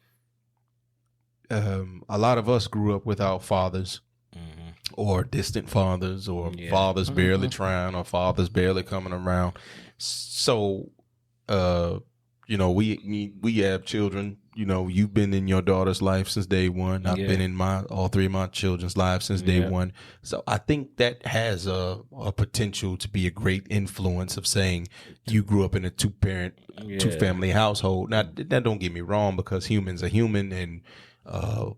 A lot of us grew up without fathers or distant fathers or fathers barely trying or fathers barely coming around. So, we have children. You've been in your daughter's life since day one. I've been in all three of my children's lives since day one. So I think that has a potential to be a great influence of saying you grew up in a two-family household. Now, that don't get me wrong, because humans are human and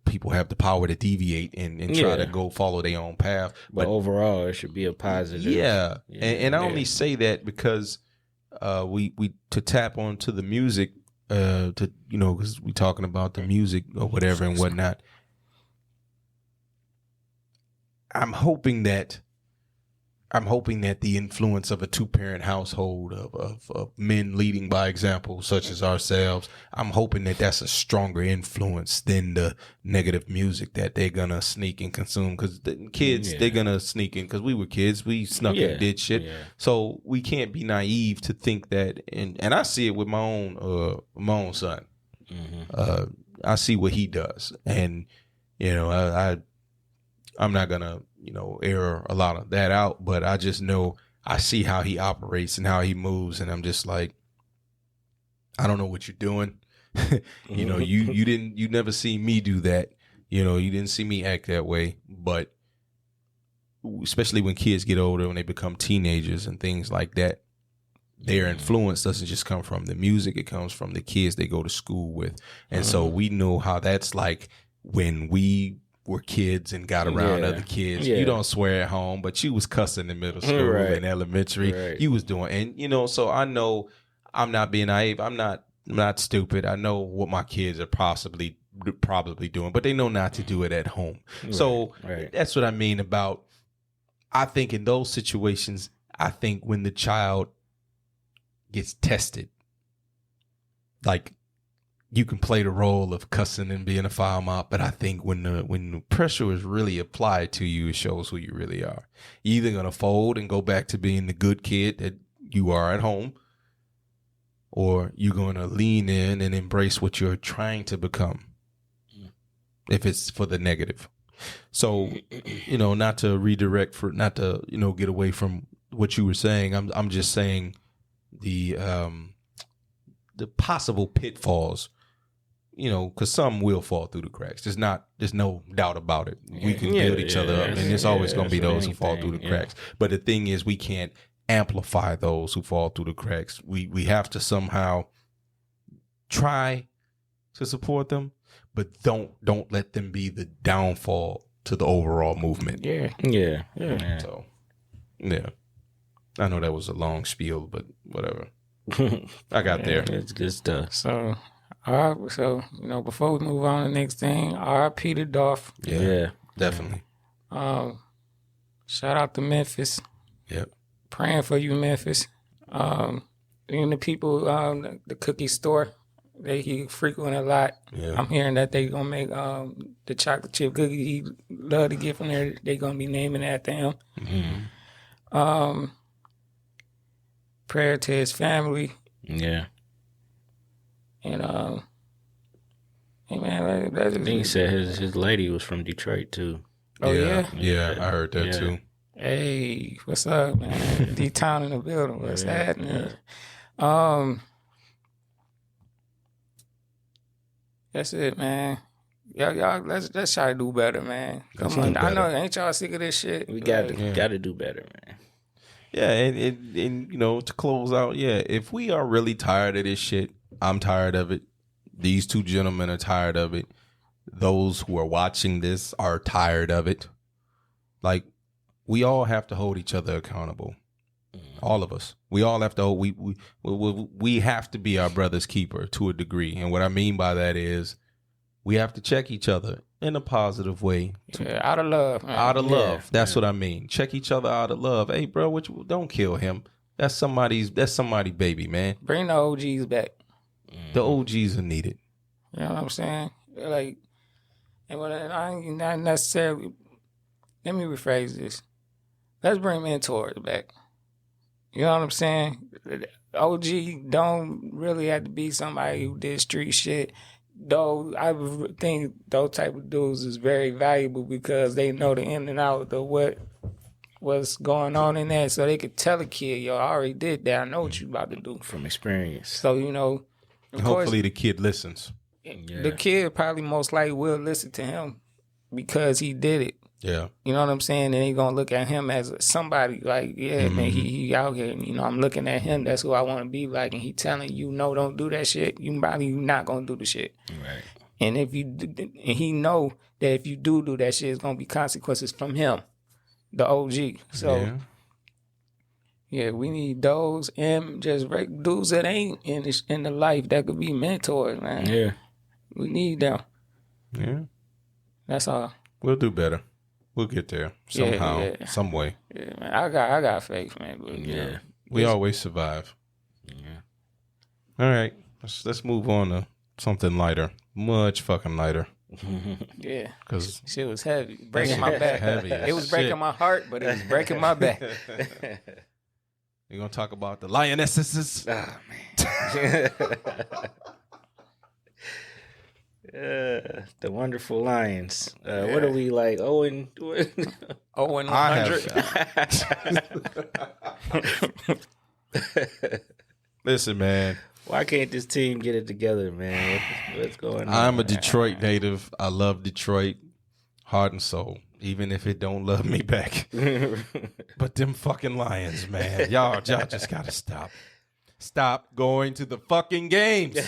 people have the power to deviate and try to go follow their own path. But overall, it should be a positive. Yeah. And I only say that because we to tap onto the music, because we talking about the music or whatever and whatnot. I'm hoping that I'm hoping that the influence of a 2-parent household of men leading by example, such as ourselves, I'm hoping that that's a stronger influence than the negative music that they're gonna sneak and consume. Because the kids, they're gonna sneak in. Because we were kids, we snuck and did shit. Yeah. So we can't be naive to think that. And I see it with my own son. Mm-hmm. I see what he does, and I'm not gonna air a lot of that out, but I just know I see how he operates and how he moves, and I'm just like, I don't know what you're doing. You never see me do that. You didn't see me act that way, but especially when kids get older, when they become teenagers and things like that, their influence doesn't just come from the music, it comes from the kids they go to school with. And so we know how that's like when we were kids and got around other kids. You don't swear at home, but you was cussing in middle school and elementary. You was doing, and so I know I'm not being naive. I'm not stupid. I know what my kids are probably doing, but they know not to do it at home. So that's what I mean about, I think in those situations, I think when the child gets tested, like, you can play the role of cussing and being a foul mouth, but I think when the pressure is really applied to you, it shows who you really are. You're either going to fold and go back to being the good kid that you are at home, or you're going to lean in and embrace what you're trying to become, if it's for the negative. So, not to redirect, not to get away from what you were saying. I'm just saying the possible pitfalls. Because some will fall through the cracks. There's no doubt about it. We can build each other up, and there's always going to be those who fall through the cracks. But the thing is, we can't amplify those who fall through the cracks. We have to somehow try to support them, but don't let them be the downfall to the overall movement. Yeah. So, I know that was a long spiel, but whatever. I got there. It's good stuff. So. All right, so, before we move on to the next thing, R.I.P. to Dolph. Yeah, definitely. Shout out to Memphis. Yep. Praying for you, Memphis. And the people, the cookie store, he frequent a lot. Yeah. I'm hearing that they going to make the chocolate chip cookie he love to get from there. They going to be naming it after him. Mm-hmm. Prayer to his family. Yeah. And hey man, that is. He said his lady was from Detroit too. Oh yeah, I heard that too. Hey, what's up, man? D-Town in the building. What's happening? That's it, man. Y'all, let's try to do better, man. Come on, I know, ain't y'all sick of this shit? We got to do better, man. Yeah, and to close out, if we are really tired of this shit, I'm tired of it. These two gentlemen are tired of it. Those who are watching this are tired of it. Like, we all have to hold each other accountable. All of us. We all have to. We have to be our brother's keeper to a degree. And what I mean by that is, we have to check each other in a positive way. Out of love. Man. Out of love. That's what I mean. Check each other out of love. Hey, bro, don't kill him. That's somebody's baby, man. Bring the OGs back. The OGs are needed. You know what I'm saying? Like, and I ain't not necessarily. Let me rephrase this. Let's bring mentors back. You know what I'm saying? OG don't really have to be somebody who did street shit. Though I think those type of dudes is very valuable because they know the in and out of what's going on in there, so they could tell a kid, "Yo, I already did that. I know what you about to do from experience." So hopefully the kid listens. The kid probably most likely will listen to him because he did it. Yeah. You know what I'm saying? And they gonna look at him as somebody like, man, he out here. And, I'm looking at him. That's who I want to be like. And he telling you, no, don't do that shit. You probably not gonna do the shit. Right. And he know that if you do that shit, it's gonna be consequences from him, the OG. So. Yeah, we need those and just dudes that ain't in the life that could be mentors, man. Yeah. We need them. Yeah. That's all. We'll do better. We'll get there somehow, some way. Yeah, man. I got faith, man. But, Yeah. We always survive. Yeah. All right. Let's move on to something lighter. Much fucking lighter. Yeah. Because shit was heavy. Breaking my back. Heavy it was breaking my heart, but it was breaking my back. We're going to talk about the Lionesses. Oh, man. The wonderful Lions. What are we like? 0-100? 100. Listen, man. Why can't this team get it together, man? What's going on? I'm a Detroit native. I love Detroit, heart and soul, even if it don't love me back. But them fucking Lions, man. Y'all just got to stop. Stop going to the fucking games.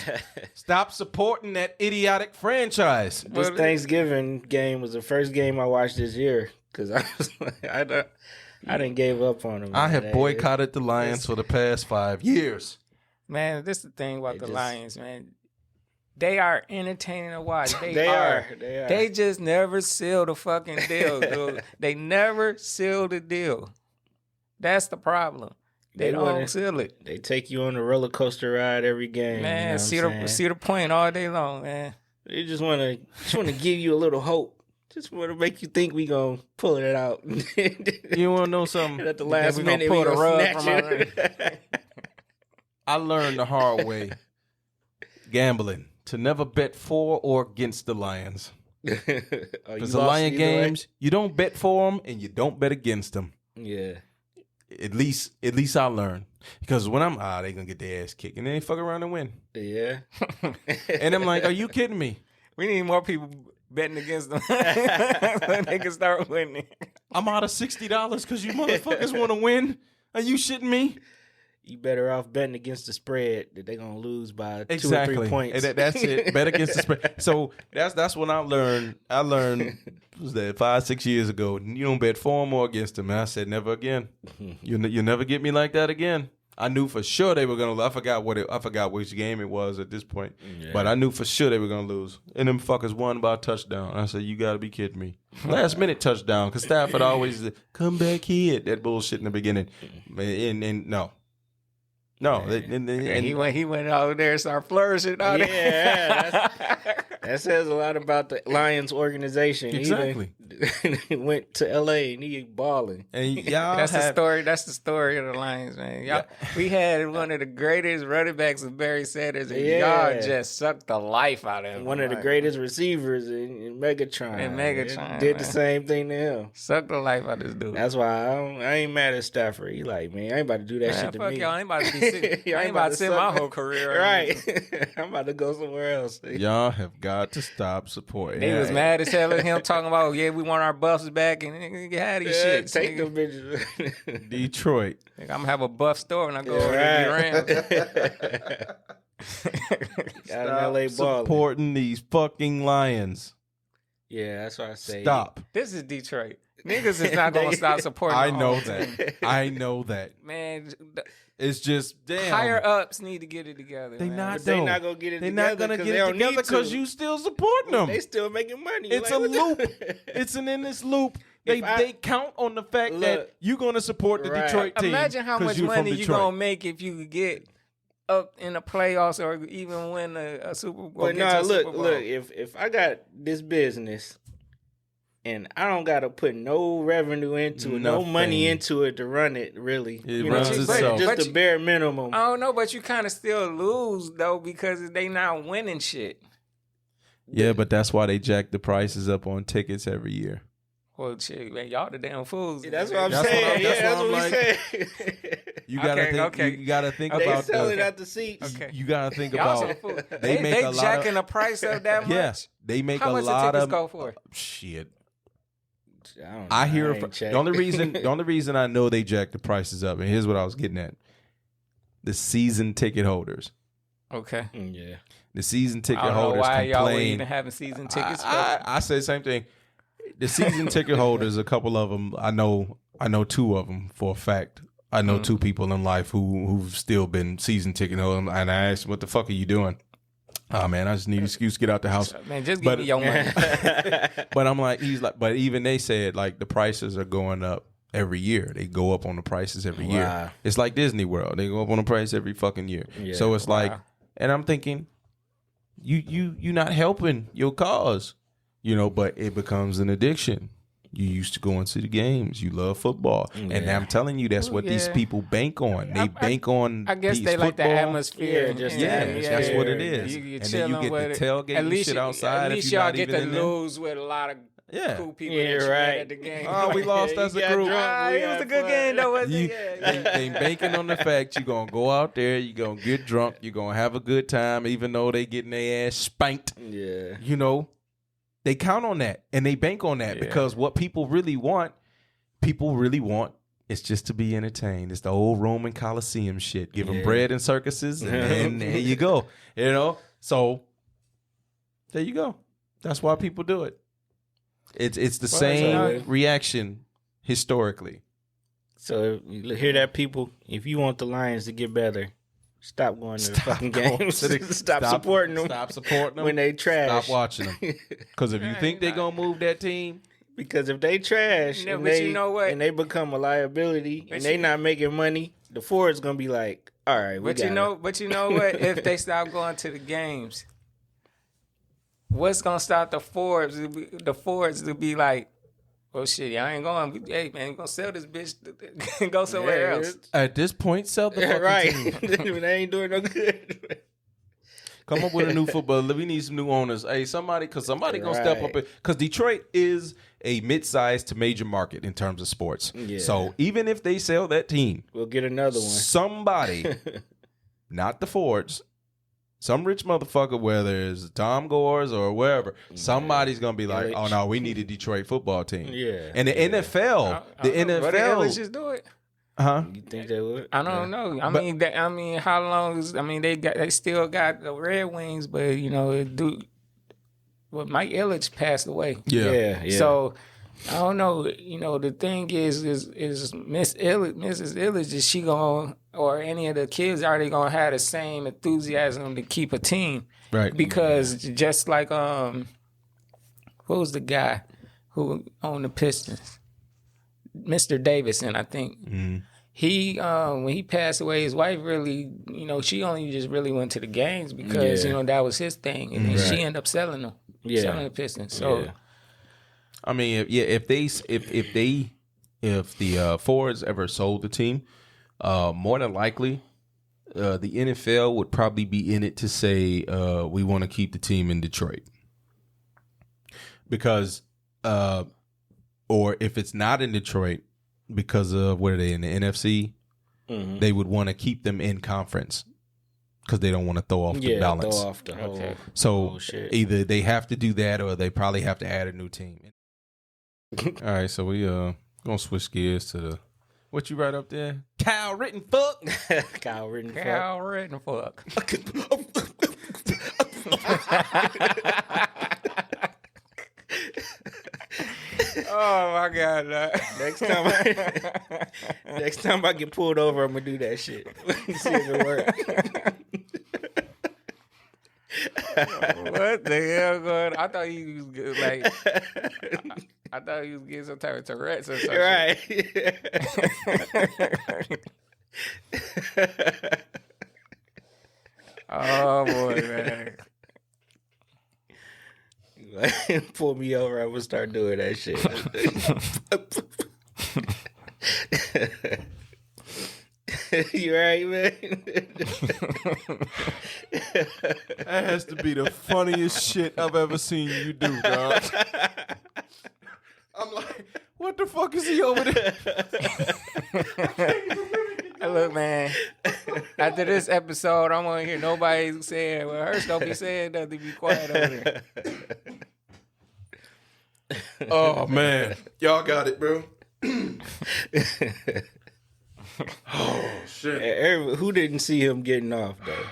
Stop supporting that idiotic franchise. This Thanksgiving game was the first game I watched this year because I was like, I didn't give up on them. I have boycotted the Lions for the past 5 years. Man, this is the thing about the Lions, man. They are entertaining to watch. They are. They just never seal the fucking deal, dude. They never seal the deal. That's the problem. They don't seal it. They take you on a roller coaster ride every game. Man, see the point all day long, man. They just want to give you a little hope. Just want to make you think we gonna pull it out. You want to know something? At the last minute, we gonna snatch it. I learned the hard way, gambling, to never bet for or against the Lions. Because the Lion games, you don't bet for them and you don't bet against them. Yeah. At least I learned. Because when they gonna get their ass kicked and then they fuck around and win. Yeah. And I'm like, are you kidding me? We need more people betting against them when they can start winning. I'm out of $60 because you motherfuckers want to win. Are you shitting me? You better off betting against the spread that they're gonna lose by 2 or 3 points. That's it. Bet against the spread. So that's when I learned. Was that 5-6 years ago? You don't bet for them or against them. And I said never again. You never get me like that again. I knew for sure they were gonna. I forgot which game it was at this point. Yeah. But I knew for sure they were gonna lose. And them fuckers won by a touchdown. I said, you gotta be kidding me. Last minute touchdown because Stafford always come back here. That bullshit in the beginning. And no. No, and he went out there and started flourishing out there. Yeah, that says a lot about the Lions organization. Exactly. He went to LA and he balling. And y'all That's the story of the Lions, man. We had one of the greatest running backs, as Barry Sanders, and y'all just sucked the life out of him. One of the greatest receivers in Megatron. Did the same thing to him. Sucked the life out of this dude. That's why I ain't mad at Stafford. He like, man, I ain't about to do that shit to me. Y'all, I ain't about to be I ain't about to sit my whole career. Right. I'm about to go somewhere else. Y'all have got to stop supporting. They was mad as hell at him talking about, we want our buffs back and had these shit. Take them bitches. Detroit. I'm going to have a buff store when I go over to the Rams. Stop LA supporting these fucking Lions. Yeah, that's what I say. Stop. This is Detroit. Niggas is not going to stop supporting I know that. Man, it's just damn. Higher ups need to get it together. They not gonna get it together. They're not gonna get it together because you still supporting them. They still making money. It's a loop. It's an endless loop. They count on the fact that you're gonna support the Detroit team. Imagine how much money you're gonna make if you get up in the playoffs or even win a Super Bowl. But no, look. If I got this business. And I don't got to put no revenue into it, no money into it to run it, really. It runs itself. Just the bare minimum. I don't know, but you kind of still lose, though, because they not winning shit. Yeah, but that's why they jack the prices up on tickets every year. Well, shit, man, y'all the damn fools. Yeah, that's what I'm saying. That's what we saying. You gotta think. You gotta think about. They sell it at the seats. Okay. You gotta think about. They make a lot jacking the price up that much. Yes, they make a lot of. How much the tickets go for? Shit. I hear the only reason I know they jacked the prices up, and here's what I was getting at: the season ticket holders. Okay. Yeah. The season ticket holders why complain. Y'all were even having season tickets. I say the same thing. The season ticket holders, a couple of them, I know 2 of them for a fact. I know 2 people in life who've still been season ticket holders, and I asked, "What the fuck are you doing?" Oh man, I just need an excuse to get out the house. Man, just give me your money. But I'm like, but even they said like the prices are going up every year. They go up on the prices every year. It's like Disney World. They go up on the price every fucking year. Yeah. So it's like, and I'm thinking, you not helping your cause, but it becomes an addiction. You used to go into the games. You love football. And I'm telling you, that's what these people bank on. They bank on I guess they football. Like the atmosphere. That's what it is. And then you get the tailgate and shit outside. At least y'all get to lose with a lot of cool people at the game. Oh, we lost as a group. It was a good game, though, wasn't it? They banking on the fact you're going to go out there, you're going to get drunk, you're going to have a good time, even though they getting their ass spanked. Yeah. They count on that and they bank on that because what people really want is just to be entertained. It's the old Roman Coliseum shit. Give them bread and circuses and there you go. So there you go. That's why people do it. It's the same reaction historically. So you hear that, people? If you want the Lions to get better, stop going to the fucking games. Stop supporting them. Stop supporting them when they trash. Stop watching them. Because if you think they're going to move that team. Because if they trash and they become a liability and they not making money, the Ford's going to be like, all right, But you know what? If they stop going to the games, what's going to stop the Fords to be like, oh shit, I ain't going. Hey man, you gonna sell this bitch? Go somewhere else. At this point, sell the fucking team. They ain't doing no good. Come up with a new football. We need some new owners. Hey, somebody gonna step up. Because Detroit is a mid-sized to major market in terms of sports. Yeah. So even if they sell that team, we'll get another one. Somebody, not the Fords. Some rich motherfucker, whether it's Tom Gores or wherever, somebody's gonna be like, "Oh no, we need a Detroit football team." Yeah, and the NFL, let's just do it. Huh? You think they would? I don't know. I mean, how long is? I mean, they still got the Red Wings, but Mike Ilitch passed away. Yeah. So I don't know. The thing is Mrs. Ilitch, is she gonna, or any of the kids, are they gonna have the same enthusiasm to keep a team? Right. Because just like what was the guy who owned the Pistons? Mr. Davidson, I think. Mm-hmm. He when he passed away, his wife really, she only just really went to the games because that was his thing, and then she ended up selling them, selling the Pistons. So, I mean, if the Fords ever sold the team, more than likely, the NFL would probably be in it to say we want to keep the team in Detroit because. Or if it's not in Detroit, because of what are they in the NFC, they would want to keep them in conference because they don't want to throw off the balance. Throw off the whole. So either they have to do that, or they probably have to add a new team. All right, so we gonna switch gears to the what you write up there, Kyle Rittenhouse. Kyle Rittenhouse. Kyle Rittenhouse. Oh my God! Next time I get pulled over, I'm gonna do that shit. See if it works. What the hell going on? I thought he was good, like. I thought he was getting some type of Tourette's or something. Right. Oh boy, man. Pull me over, I'm gonna start doing that shit. You right, man? That has to be the funniest shit I've ever seen you do, dog. I'm like, what the fuck is he over there? Look, man. After this episode, I want to hear nobody saying, well, Hurst don't be saying nothing. Be quiet over there. Oh, man. Y'all got it, bro. Oh, shit. Who didn't see him getting off, though?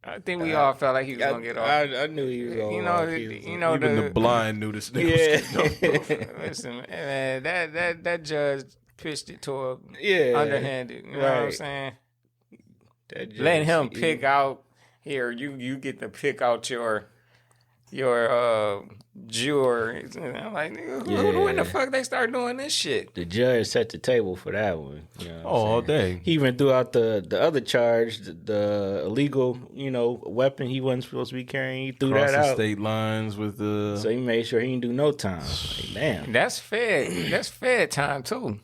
I think we all felt like he was going to get off. I knew he was going to off. Even the blind knew this nigga was getting off. Listen, man, that judge pitched it to him underhanded. You know what I'm saying? Letting him pick out here, you get to pick out your juror. I'm like, nigga, who in the fuck they start doing this shit? The judge set the table for that one. You know all day. He even threw out the other charge, the illegal, weapon he wasn't supposed to be carrying. He threw that out. State lines with the. So he made sure he didn't do no time. Like, damn. That's Fed. That's Fed time too.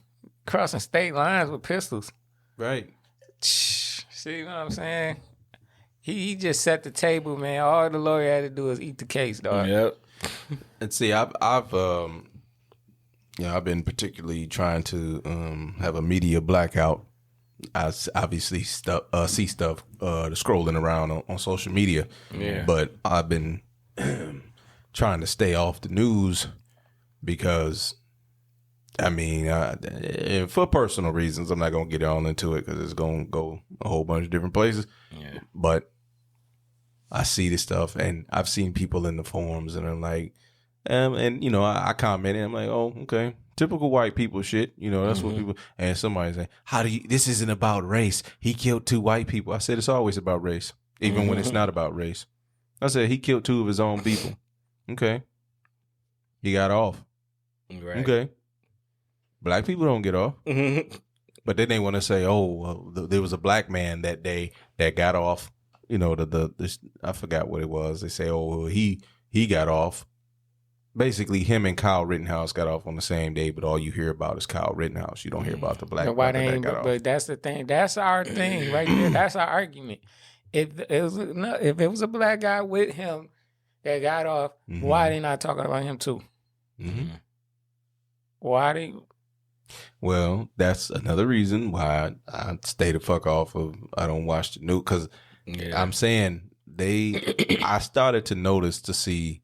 Crossing state lines with pistols. Right. See what I'm saying? He just set the table, man. All the lawyer had to do is eat the case, dog. Yep. And see, I've been particularly trying to have a media blackout. I obviously see stuff scrolling around on social media. Yeah. But I've been trying to stay off the news because, I mean, for personal reasons, I'm not gonna get all into it because it's gonna go a whole bunch of different places. Yeah. But I see this stuff, and I've seen people in the forums, and I'm like, I commented, I'm like, oh, okay, typical white people shit, that's what people. And somebody say, this isn't about race. He killed 2 white people. I said it's always about race, even when it's not about race. I said he killed 2 of his own people. Okay, he got off. Right. Okay, black people don't get off. But then they want to say, oh, there was a black man that day that got off. I forgot what it was. They say, oh, he got off. Basically, him and Kyle Rittenhouse got off on the same day, but all you hear about is Kyle Rittenhouse. You don't hear about the black man that got off. But that's the thing. That's our thing right there. That's our argument. If it was a black guy with him that got off, why they not talking about him too? Why they? Well, that's another reason why I stay the fuck off of. I don't watch the news because I'm saying I started to notice to see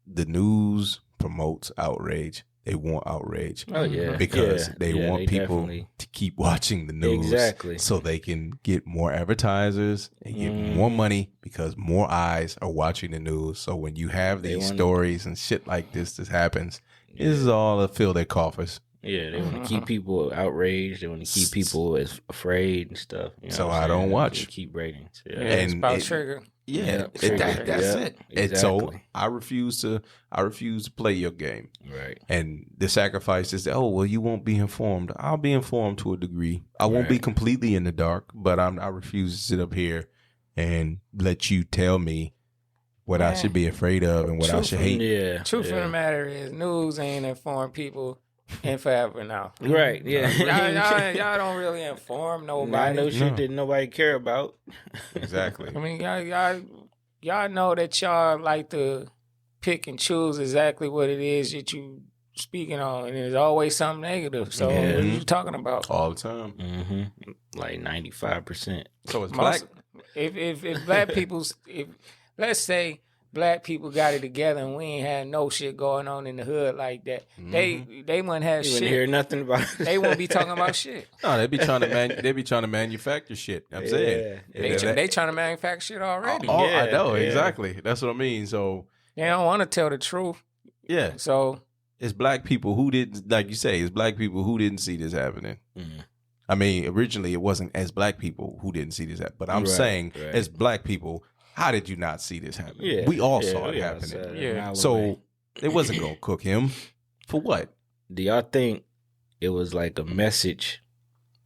the news promotes outrage. They want outrage. Oh yeah, because they want people definitely to keep watching the news, exactly, so they can get more advertisers and get more money because more eyes are watching the news. So when you have these stories and shit like this happens, this is all to fill their coffers. Yeah, they want to keep people outraged. They want to keep people as afraid and stuff. So I don't watch. Keep ratings. Yeah. It's about trigger. Yeah, that's it. Exactly. And so I refuse to play your game. Right. And the sacrifice is that, you won't be informed. I'll be informed to a degree. I won't be completely in the dark, but I refuse to sit up here and let you tell me what I should be afraid of and what I should hate. Yeah. Truth of the matter is, news ain't informed people in forever now. Right, yeah. Y'all don't really inform nobody. I know shit that nobody care about. Exactly. I mean, y'all know that y'all like to pick and choose exactly what it is that you speaking on, and there's always something negative. So what are you talking about? All the time. Like 95%. So it's black. If black people's, let's say black people got it together and we ain't had no shit going on in the hood like that, they wouldn't have shit. You wouldn't hear nothing about it. They wouldn't be talking about shit. No, they be trying to manufacture shit. I'm saying they trying to manufacture shit already. I know exactly. That's what I mean. So they don't want to tell the truth. Yeah. So it's black people who didn't, like you say, it's black people who didn't see this happening. I mean, originally it wasn't as black people who didn't see this happen, but I'm saying as black people, how did you not see this happen? Yeah. We all saw it happening. Yeah. So it wasn't going to cook him. For what? Do y'all think it was like a message?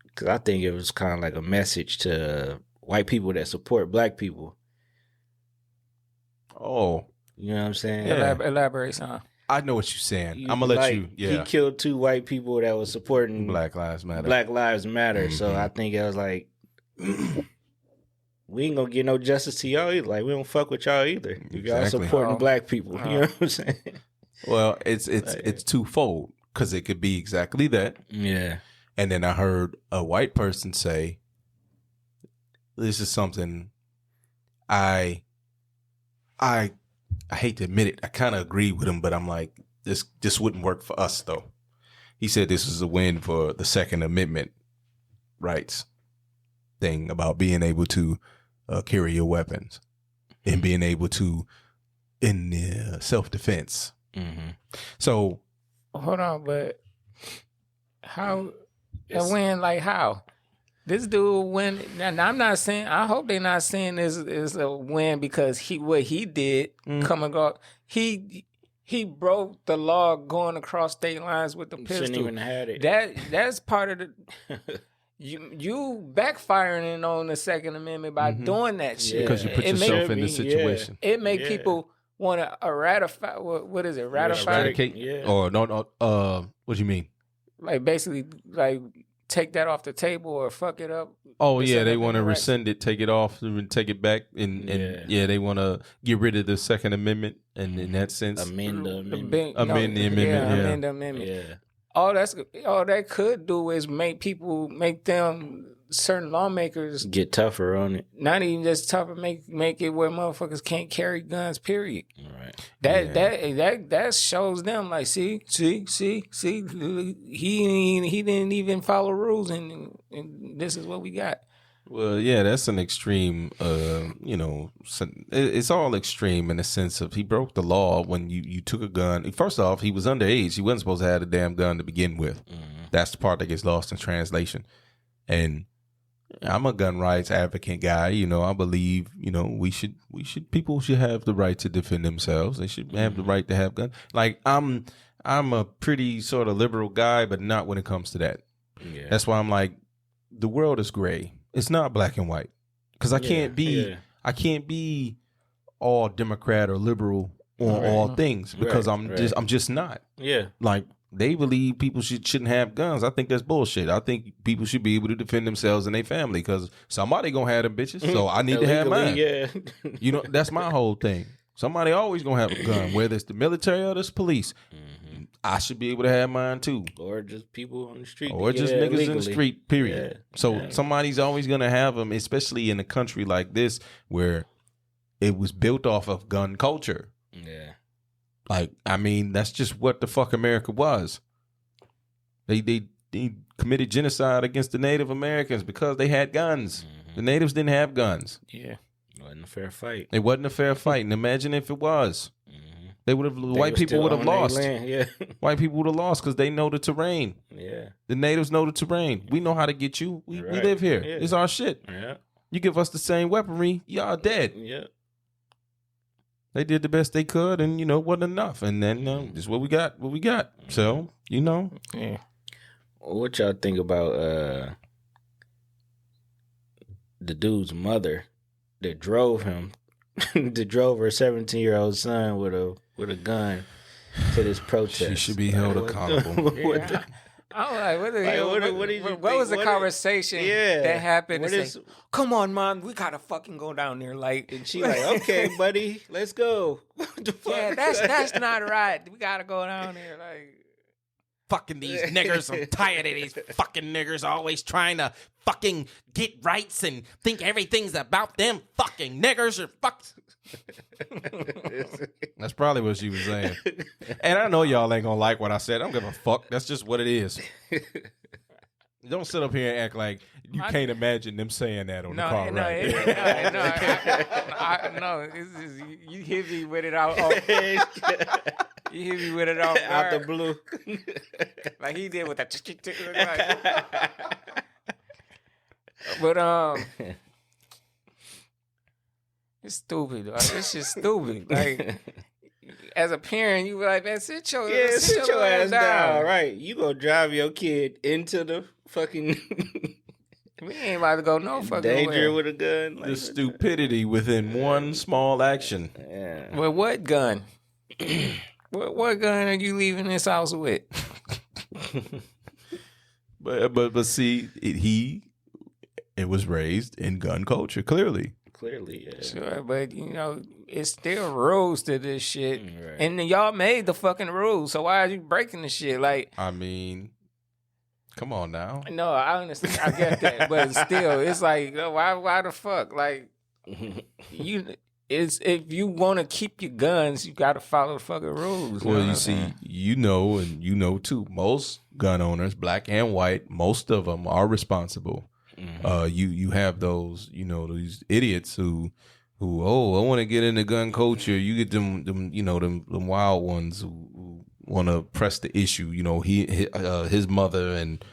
Because I think it was kind of like a message to white people that support black people. Oh. You know what I'm saying? Elaborate, son. I know what you're saying. I'm going to let you. Yeah. He killed 2 white people that was supporting Black Lives Matter. Black Lives Matter. So I think it was like, we ain't gonna get no justice to y'all either. Like, we don't fuck with y'all either. If y'all supporting black people, you know what I'm saying? Well, it's twofold because it could be exactly that. Yeah. And then I heard a white person say, "This is something I hate to admit it. I kind of agree with him, but I'm like, this wouldn't work for us though." He said this is a win for the Second Amendment rights thing about being able to carry your weapons and being able to in self-defense. So hold on, but how a win? Like how? This dude win. Now I'm not saying. I hope they're not saying this is a win because what he did coming off. He broke the law going across state lines with the pistol. Shouldn't even had it. That's part of the. You backfiring on the Second Amendment by doing that shit because you put yourself in the situation. It make people want to ratify. What is it? Eradicate? Or no. What do you mean? Like basically, like take that off the table or fuck it up. Oh yeah, they want to rescind it, take it off, and take it back, and they want to get rid of the Second Amendment, and in that sense, amend the amendment. Amend the amendment. Amend the amendment. Yeah. All that could do is make them certain lawmakers get tougher on it. Not even just tougher, make it where motherfuckers can't carry guns. Period. Right. That shows them like, see, he didn't even follow rules, and this is what we got. Well, yeah, that's an extreme. It's all extreme in the sense of he broke the law when you took a gun. First off, he was underage. He wasn't supposed to have a damn gun to begin with. Mm-hmm. That's the part that gets lost in translation. And I'm a gun rights advocate guy. I believe people should have the right to defend themselves. They should have the right to have guns. Like I'm a pretty sort of liberal guy, but not when it comes to that. Yeah. That's why I'm like, the world is gray. It's not black and white, because I can't be all Democrat or liberal on all things, because I'm just not. Yeah, like they believe people shouldn't have guns. I think that's bullshit. I think people should be able to defend themselves and their family, because somebody gonna have them bitches. So I need to have mine. Yeah, that's my whole thing. Somebody always gonna have a gun, whether it's the military or the police. I should be able to have mine too. Or just people on the street. Or just niggas illegally. In the street, period. Yeah. So somebody's always going to have them, especially in a country like this where it was built off of gun culture. Yeah. Like, I mean, that's just what the fuck America was. They committed genocide against the Native Americans because they had guns. Mm-hmm. The natives didn't have guns. Yeah. It wasn't a fair fight. It wasn't a fair fight. And imagine if it was. White people would have lost. Yeah. White people would have lost because they know the terrain. Yeah. The natives know the terrain. We know how to get you. We live here. Yeah. It's our shit. Yeah. You give us the same weaponry, y'all dead. Yeah. They did the best they could, and wasn't enough. And then this is what we got. What we got. So Yeah. What y'all think about the dude's mother that drove him? That drove her 17-year-old son with a gun to this protest. She should be held accountable. I'm like, what was the conversation that happened? Come on, Mom, we gotta fucking go down there. Like, and she like, okay, buddy, let's go. Yeah, that's not right. We gotta go down there. Like, fucking these niggers. I'm tired of these fucking niggers always trying to fucking get rights and think everything's about them. Fucking niggers are fucked. That's probably what she was saying. And I know y'all ain't gonna like what I said. I don't give a fuck. That's just what it is. Don't sit up here and act like you can't imagine them saying that on the car ride. No, you hit me with it out. You hit me with it out the blue, like he did with that. But it's stupid. It's just stupid. Like, as a parent, you be like, man, sit your ass down. Right, you gonna drive your kid into the fucking. We ain't about to go no fucking danger way. With a gun. Like, the stupidity within one small action. Yeah. Well, what gun? What gun are you leaving this house with? But see, it was raised in gun culture. Clearly, yeah. Sure, but it's still rules to this shit, right. And y'all made the fucking rules. So why are you breaking the shit? Like, I mean, come on now. No, I understand. I get that, but still, it's like, why the fuck? Like, if you want to keep your guns, you got to follow the fucking rules. Well, you see, and you know too, most gun owners, black and white, most of them are responsible. Mm-hmm. You have those, these idiots who I want to get into gun culture. You get them wild ones who want to press the issue. His mother and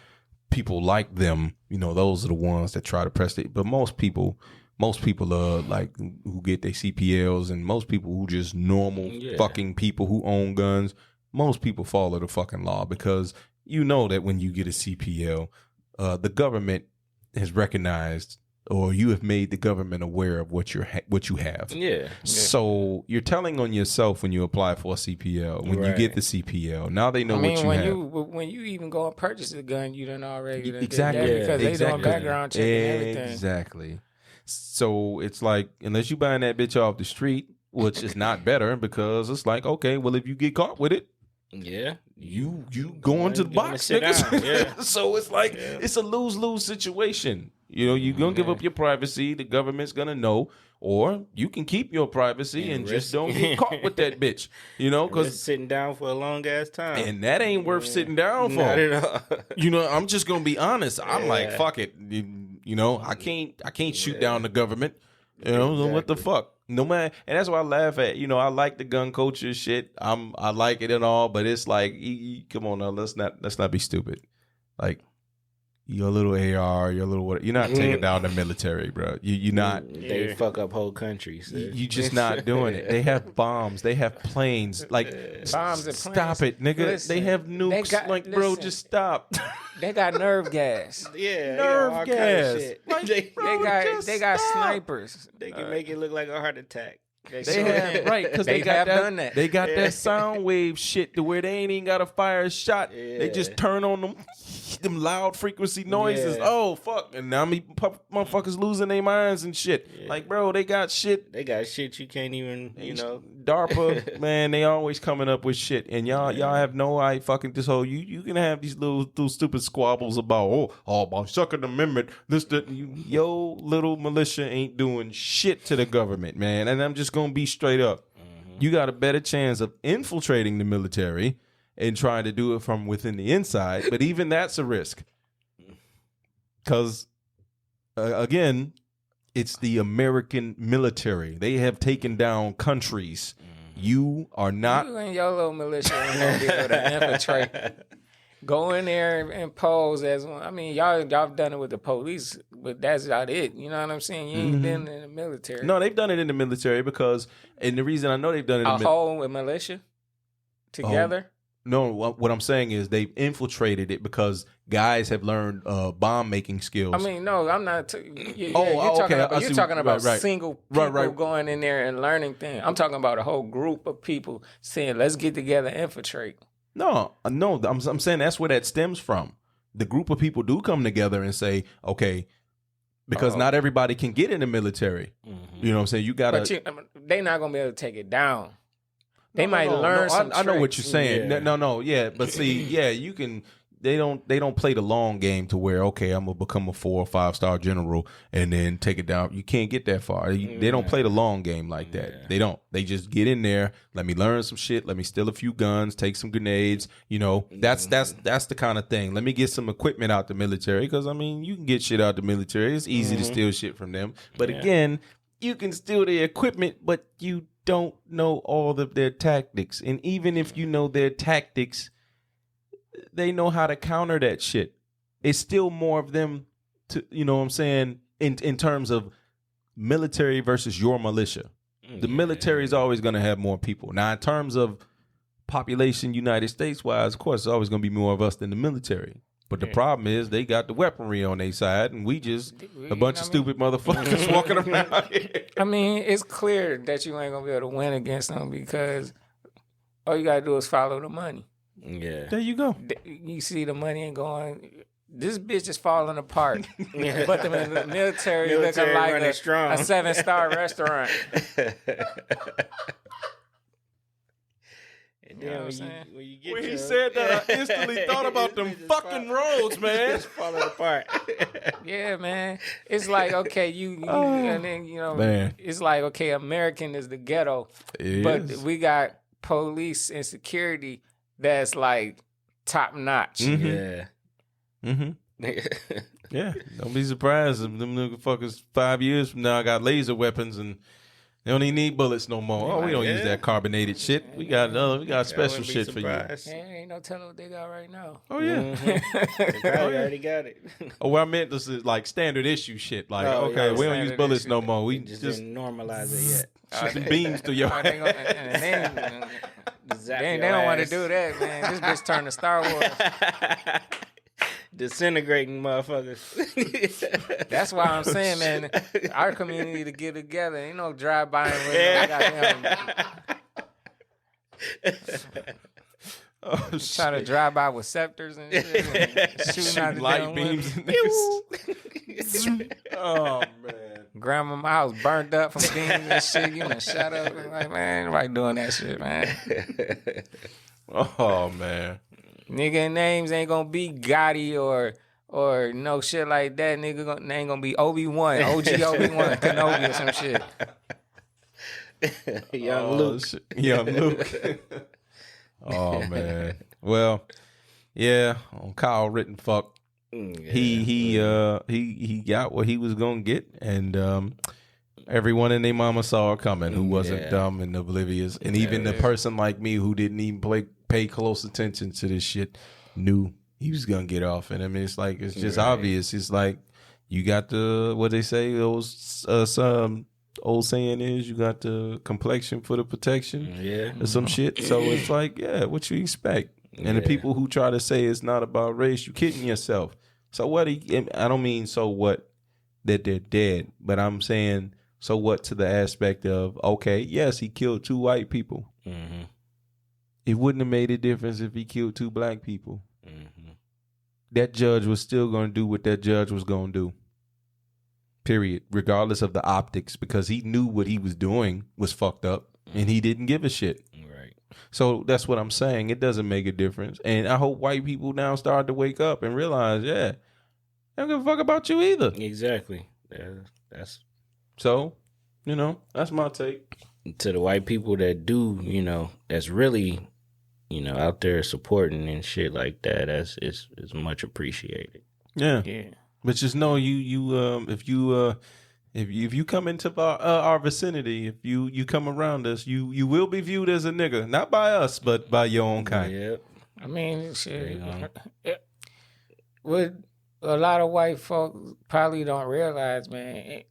people like them, those are the ones that try to press it. But most people like who get their CPLs, and most people who just normal fucking people who own guns, most people follow the fucking law, because that when you get a CPL, the government has recognized, or you have made the government aware of what you have. Yeah. So you're telling on yourself when you apply for a CPL, when you get the CPL. Now they know what you have. When you even go and purchase a gun, you done already exactly because they doing background check and everything. Exactly. So it's like, unless you buying that bitch off the street, which is not better, because it's like, okay, well, if you get caught with it, you going to the box, niggas. So it's like it's a lose-lose situation. You're going to give up your privacy. The government's going to know. Or you can keep your privacy and just don't get caught with that bitch. Because sitting down for a long ass time. And that ain't worth sitting down for. Not at all. I'm just going to be honest. I'm like, fuck it. I can't shoot down the government. Exactly. What the fuck? No man. And that's why I laugh at, I like the gun culture shit. I like it and all, but it's like, come on now, let's not be stupid. Like, your little AR, your little what? You're not taking down the military, bro. You're not. They fuck up whole countries. You just not doing it. They have bombs. They have planes. Like bombs and planes. Stop it, nigga. Listen, they have nukes. Bro, just stop. They got nerve gas. Nerve gas. Like, they got snipers. They can make it look like a heart attack. They have right because they got done that. They got that sound wave shit to where they ain't even got to fire a shot. They just turn on them loud frequency noises. Oh fuck! And now motherfuckers losing their minds and shit. Like, bro, they got shit. They got shit you can't even DARPA, man, they always coming up with shit, and y'all have no idea. Fucking this whole you can have these little stupid squabbles about about Second Amendment. Yo little militia ain't doing shit to the government, man. And I'm just gonna be straight up. You got a better chance of infiltrating the military and trying to do it from within the inside, but even that's a risk. Because again, it's the American military. They have taken down countries. You are not. You and your little militia ain't gonna be able to infiltrate. Go in there and pose as one. I mean, y'all done it with the police, but that's not it. You know what I'm saying? You ain't been in the military. No, they've done it in the military because, and the reason I know they've done it in the whole militia together. No, what I'm saying is they've infiltrated it because guys have learned bomb making skills. I mean, no, I'm not. You're talking about single people going in there and learning things. I'm talking about a whole group of people saying, "Let's get together, and infiltrate." No, I'm saying that's where that stems from. The group of people do come together and say, "Okay," because not everybody can get in the military. You know what I'm saying? You gotta. But they're not gonna be able to take it down. They might learn some tricks. I know what you're saying. Yeah. But see, you can. They don't play the long game to where, okay, I'm gonna become a 4 or 5 star general and then take it down. You can't get that far. They don't play the long game like that. They don't. They just get in there. Let me learn some shit. Let me steal a few guns. Take some grenades. That's the kind of thing. Let me get some equipment out the military, because I mean, you can get shit out the military. It's easy to steal shit from them. But again, you can steal the equipment, but you don't know all of their tactics. And even if you know their tactics, they know how to counter that shit. It's still more of them to, you know what I'm saying, in terms of military versus your militia. The military is always going to have more people. Now, in terms of population, United States wise, of course, it's always going to be more of us than the military. But the problem is they got the weaponry on their side, and we just a bunch of stupid motherfuckers walking around here. I mean, it's clear that you ain't going to be able to win against them, because all you got to do is follow the money. Yeah. There you go. You see the money ain't going. This bitch is falling apart. But the military looking like a 7-star restaurant. You know what I'm saying? When he said that, I instantly thought about them fucking roads, man. Just falling apart. Yeah, man. It's like, okay, and then, man. It's like, okay, American is the ghetto. But we got police and security that's like top notch. Yeah. Yeah. Don't be surprised if them nigga fuckers 5 years from now got laser weapons and They don't even need bullets no more. We don't use that carbonated shit. We got special shit for you. Ain't no telling what they got right now. Oh yeah, they already got it. What I meant was like standard issue shit. Like we don't use bullets no more. We just didn't normalize it yet. Shoot some beams through your ass. They don't want to do that, man. This bitch turned to Star Wars. Disintegrating motherfuckers. That's why I'm saying, man, our community to get together. Ain't no drive-by trying to drive by with scepters and shit. And shooting out the light beams. Oh, man. Grandma's house burnt up from beams and shit. You done shut up. Like, man, nobody doing that shit, man. Oh, man. Nigga names ain't gonna be Gotti or no shit like that. Nigga ain't gonna be Obi-Wan, OG Obi-Wan, Kenobi or some shit. Young Luke. Young Luke. Oh man. Well, yeah, on Kyle Rittenhouse. Yeah. He got what he was gonna get, and everyone and their mama saw it coming who wasn't dumb and oblivious. And even the person like me who didn't even pay close attention to this shit knew he was gonna get off. And I mean, it's like, it's just obvious. It's like, you got the, what they say, those some old saying is, you got the complexion for the protection or some shit. So it's like, what you expect? And the people who try to say it's not about race, you kidding yourself. So what? I don't mean so what that they're dead, but I'm saying so what to the aspect of, okay, yes, he killed 2 white people. Mm-hmm. It wouldn't have made a difference if he killed 2 black people. Mm-hmm. That judge was still going to do what that judge was going to do. Period. Regardless of the optics, because he knew what he was doing was fucked up, and he didn't give a shit. Right. So that's what I'm saying. It doesn't make a difference. And I hope white people now start to wake up and realize, I don't give a fuck about you either. Exactly. So, that's my take. To the white people that do, that's really, out there supporting and shit like that, is much appreciated. Yeah. But just know if you come into our vicinity, if you come around us, you will be viewed as a nigga, not by us, but by your own kind. Yeah. I mean, shit. What a lot of white folks probably don't realize, man,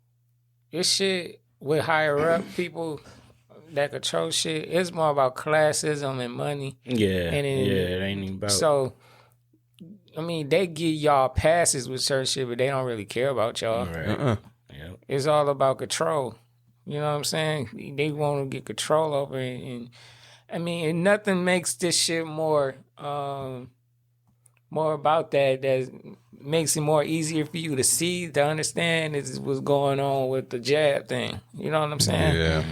this shit with higher up people that control shit, it's more about classism and money. Yeah. And it ain't even about. So, I mean, they give y'all passes with certain shit, but they don't really care about y'all. Right. Yep. It's all about control. You know what I'm saying? They want to get control over it. And I mean, and nothing makes this shit more about that makes it more easier for you to see, to understand is what's going on with the jab thing. You know what I'm saying? Yeah.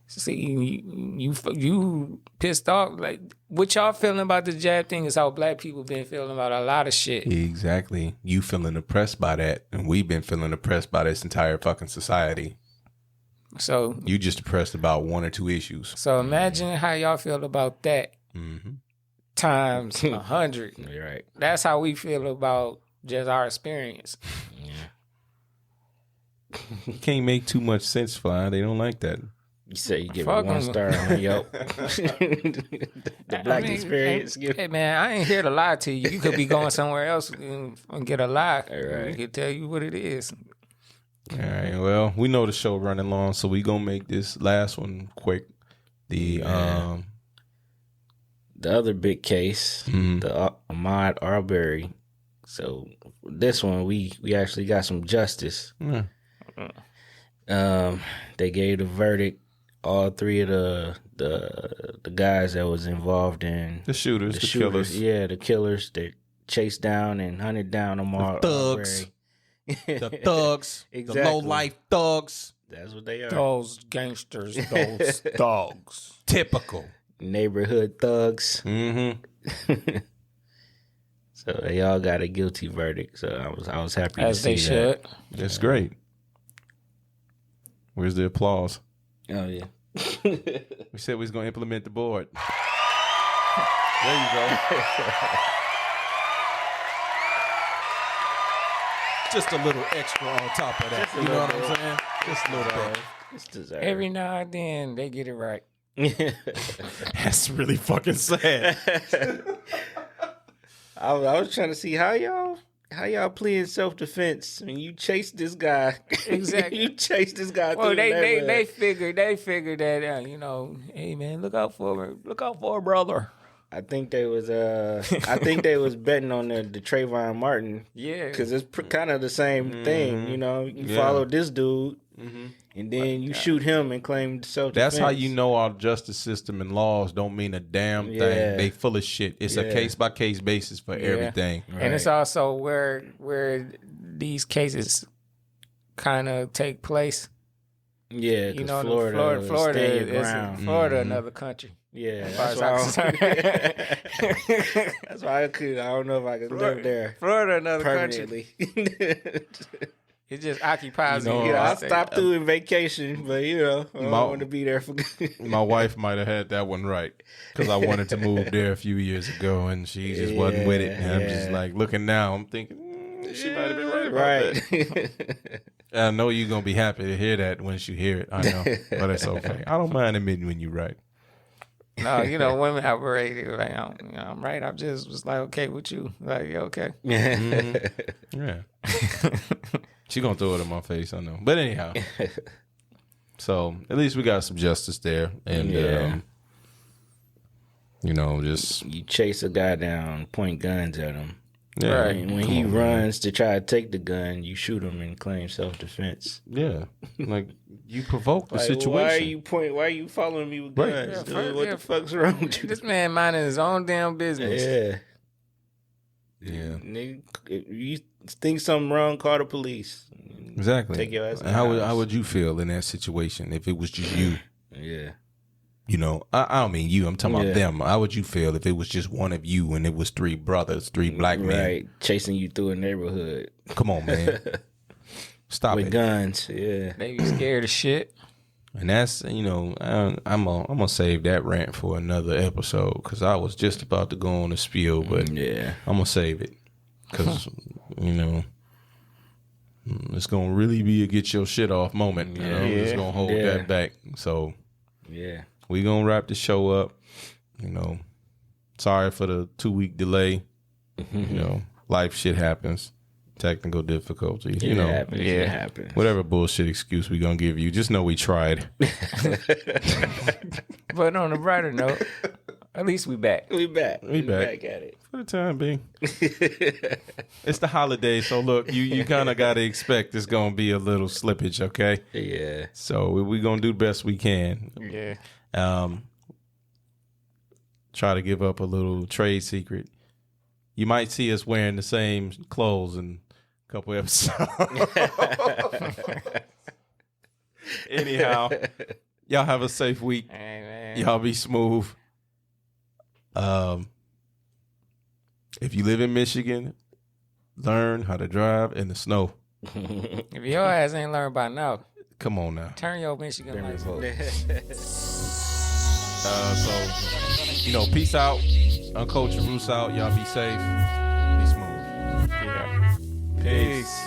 See, you pissed off. Like, what y'all feeling about the jab thing is how black people been feeling about a lot of shit. Exactly. You feeling oppressed by that, and we've been feeling oppressed by this entire fucking society. So you just oppressed about 1 or 2 issues. So imagine how y'all feel about that times 100. Right. That's how we feel about just our experience. You can't make too much sense, Fly. They don't like that. You say you give it 1 star on Yelp. The black experience. Hey, man, I ain't here to lie to you. You could be going somewhere else and get a lie. Right. We can tell you what it is. All right. Well, we know the show running long, so we gonna make this last one quick. The other big case, the Ahmaud Arbery. So this one, we actually got some justice. They gave the verdict. All 3 of the guys that was involved in the shooters, the killers. Yeah, the killers that chased down and hunted down Ahmaud Arbery. The thugs, exactly. The low-life thugs. That's what they are. Those gangsters, those dogs. Typical. Neighborhood thugs. Mm-hmm. So they all got a guilty verdict. So I was happy to see that. As they should. That's great. Where's the applause? Oh, yeah. We said we was going to implement the board. There you go. Just a little extra on top of that. You know what I'm saying? Just a little bit. It's deserved. Every now and then they get it right. That's really fucking sad. I was trying to see how y'all play in self-defense when you chase this guy. Exactly. You chase this guy. Well, through they figured that hey man, look out for a brother. I think they was betting on the Trayvon Martin. Yeah, because it's kind of the same thing. You follow this dude. Mm-hmm. And then you shoot him and claim self-defense. That's how you know our justice system and laws don't mean a damn thing. They full of shit. It's a case-by-case basis for everything. Right. And it's also where these cases kind of take place. Yeah, because Florida is Florida another country. Yeah, that's why I don't know if I could live there. Florida another permanently. Country. It just occupies me. I stopped through in vacation, but I don't want to be there for good. My wife might have had that one right because I wanted to move there a few years ago, and she just wasn't with it. And I'm just like looking now, I'm thinking she might have been right about that. I know you're gonna be happy to hear that once you hear it. I know, but it's okay. I don't mind admitting when you're right. No, women operate like I'm right. I just was like okay with you, like okay. Mm-hmm. Yeah. She gonna throw it in my face, I know. But anyhow, so at least we got some justice there, and just you chase a guy down, point guns at him. Yeah, right. And when he runs to try to take the gun, you shoot him and claim self-defense. Yeah, like you provoke the situation. Why are you following me with guns? Dude? What the fuck's wrong with you? This man minding his own damn business. Yeah. Nigga, if you think something wrong, call the police. Exactly. Take your ass. How would you feel in that situation if it was just you? Yeah. I don't mean you. I'm talking about them. How would you feel if it was just one of you and it was three brothers, three black men? Right. Chasing you through a neighborhood. Come on, man. Stop with guns. Yeah. They be scared of shit. And that's, I'm gonna save that rant for another episode because I was just about to go on a spiel, but I'm gonna save it because it's gonna really be a get your shit off moment. I'm just gonna hold that back. So we gonna wrap the show up. Sorry for the 2-week delay. Life shit happens. Technical difficulty. It happens. Whatever bullshit excuse we gonna give you, just know we tried. But on a brighter note, at least we back. We back at it for the time being. It's the holidays, so look, you kind of gotta expect it's gonna be a little slippage, okay? Yeah. So we gonna do the best we can. Yeah. Try to give up a little trade secret. You might see us wearing the same clothes in a couple episodes. Anyhow, y'all have a safe week. Hey, man. Y'all be smooth. If you live in Michigan, learn how to drive in the snow. If your ass ain't learned by now, come on now. Turn your Michigan lights on. So, peace out. Uncultured Roots out. Y'all be safe. Be smooth. Yeah. Peace.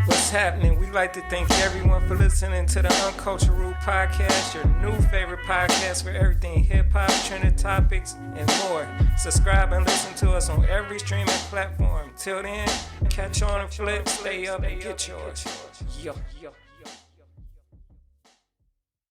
What's happening? We'd like to thank everyone for listening to the Uncultured Root Podcast, your new favorite podcast for everything hip-hop, trending topics, and more. Subscribe and listen to us on every streaming platform. Till then, catch on and flip, stay up, and get yours. Yo.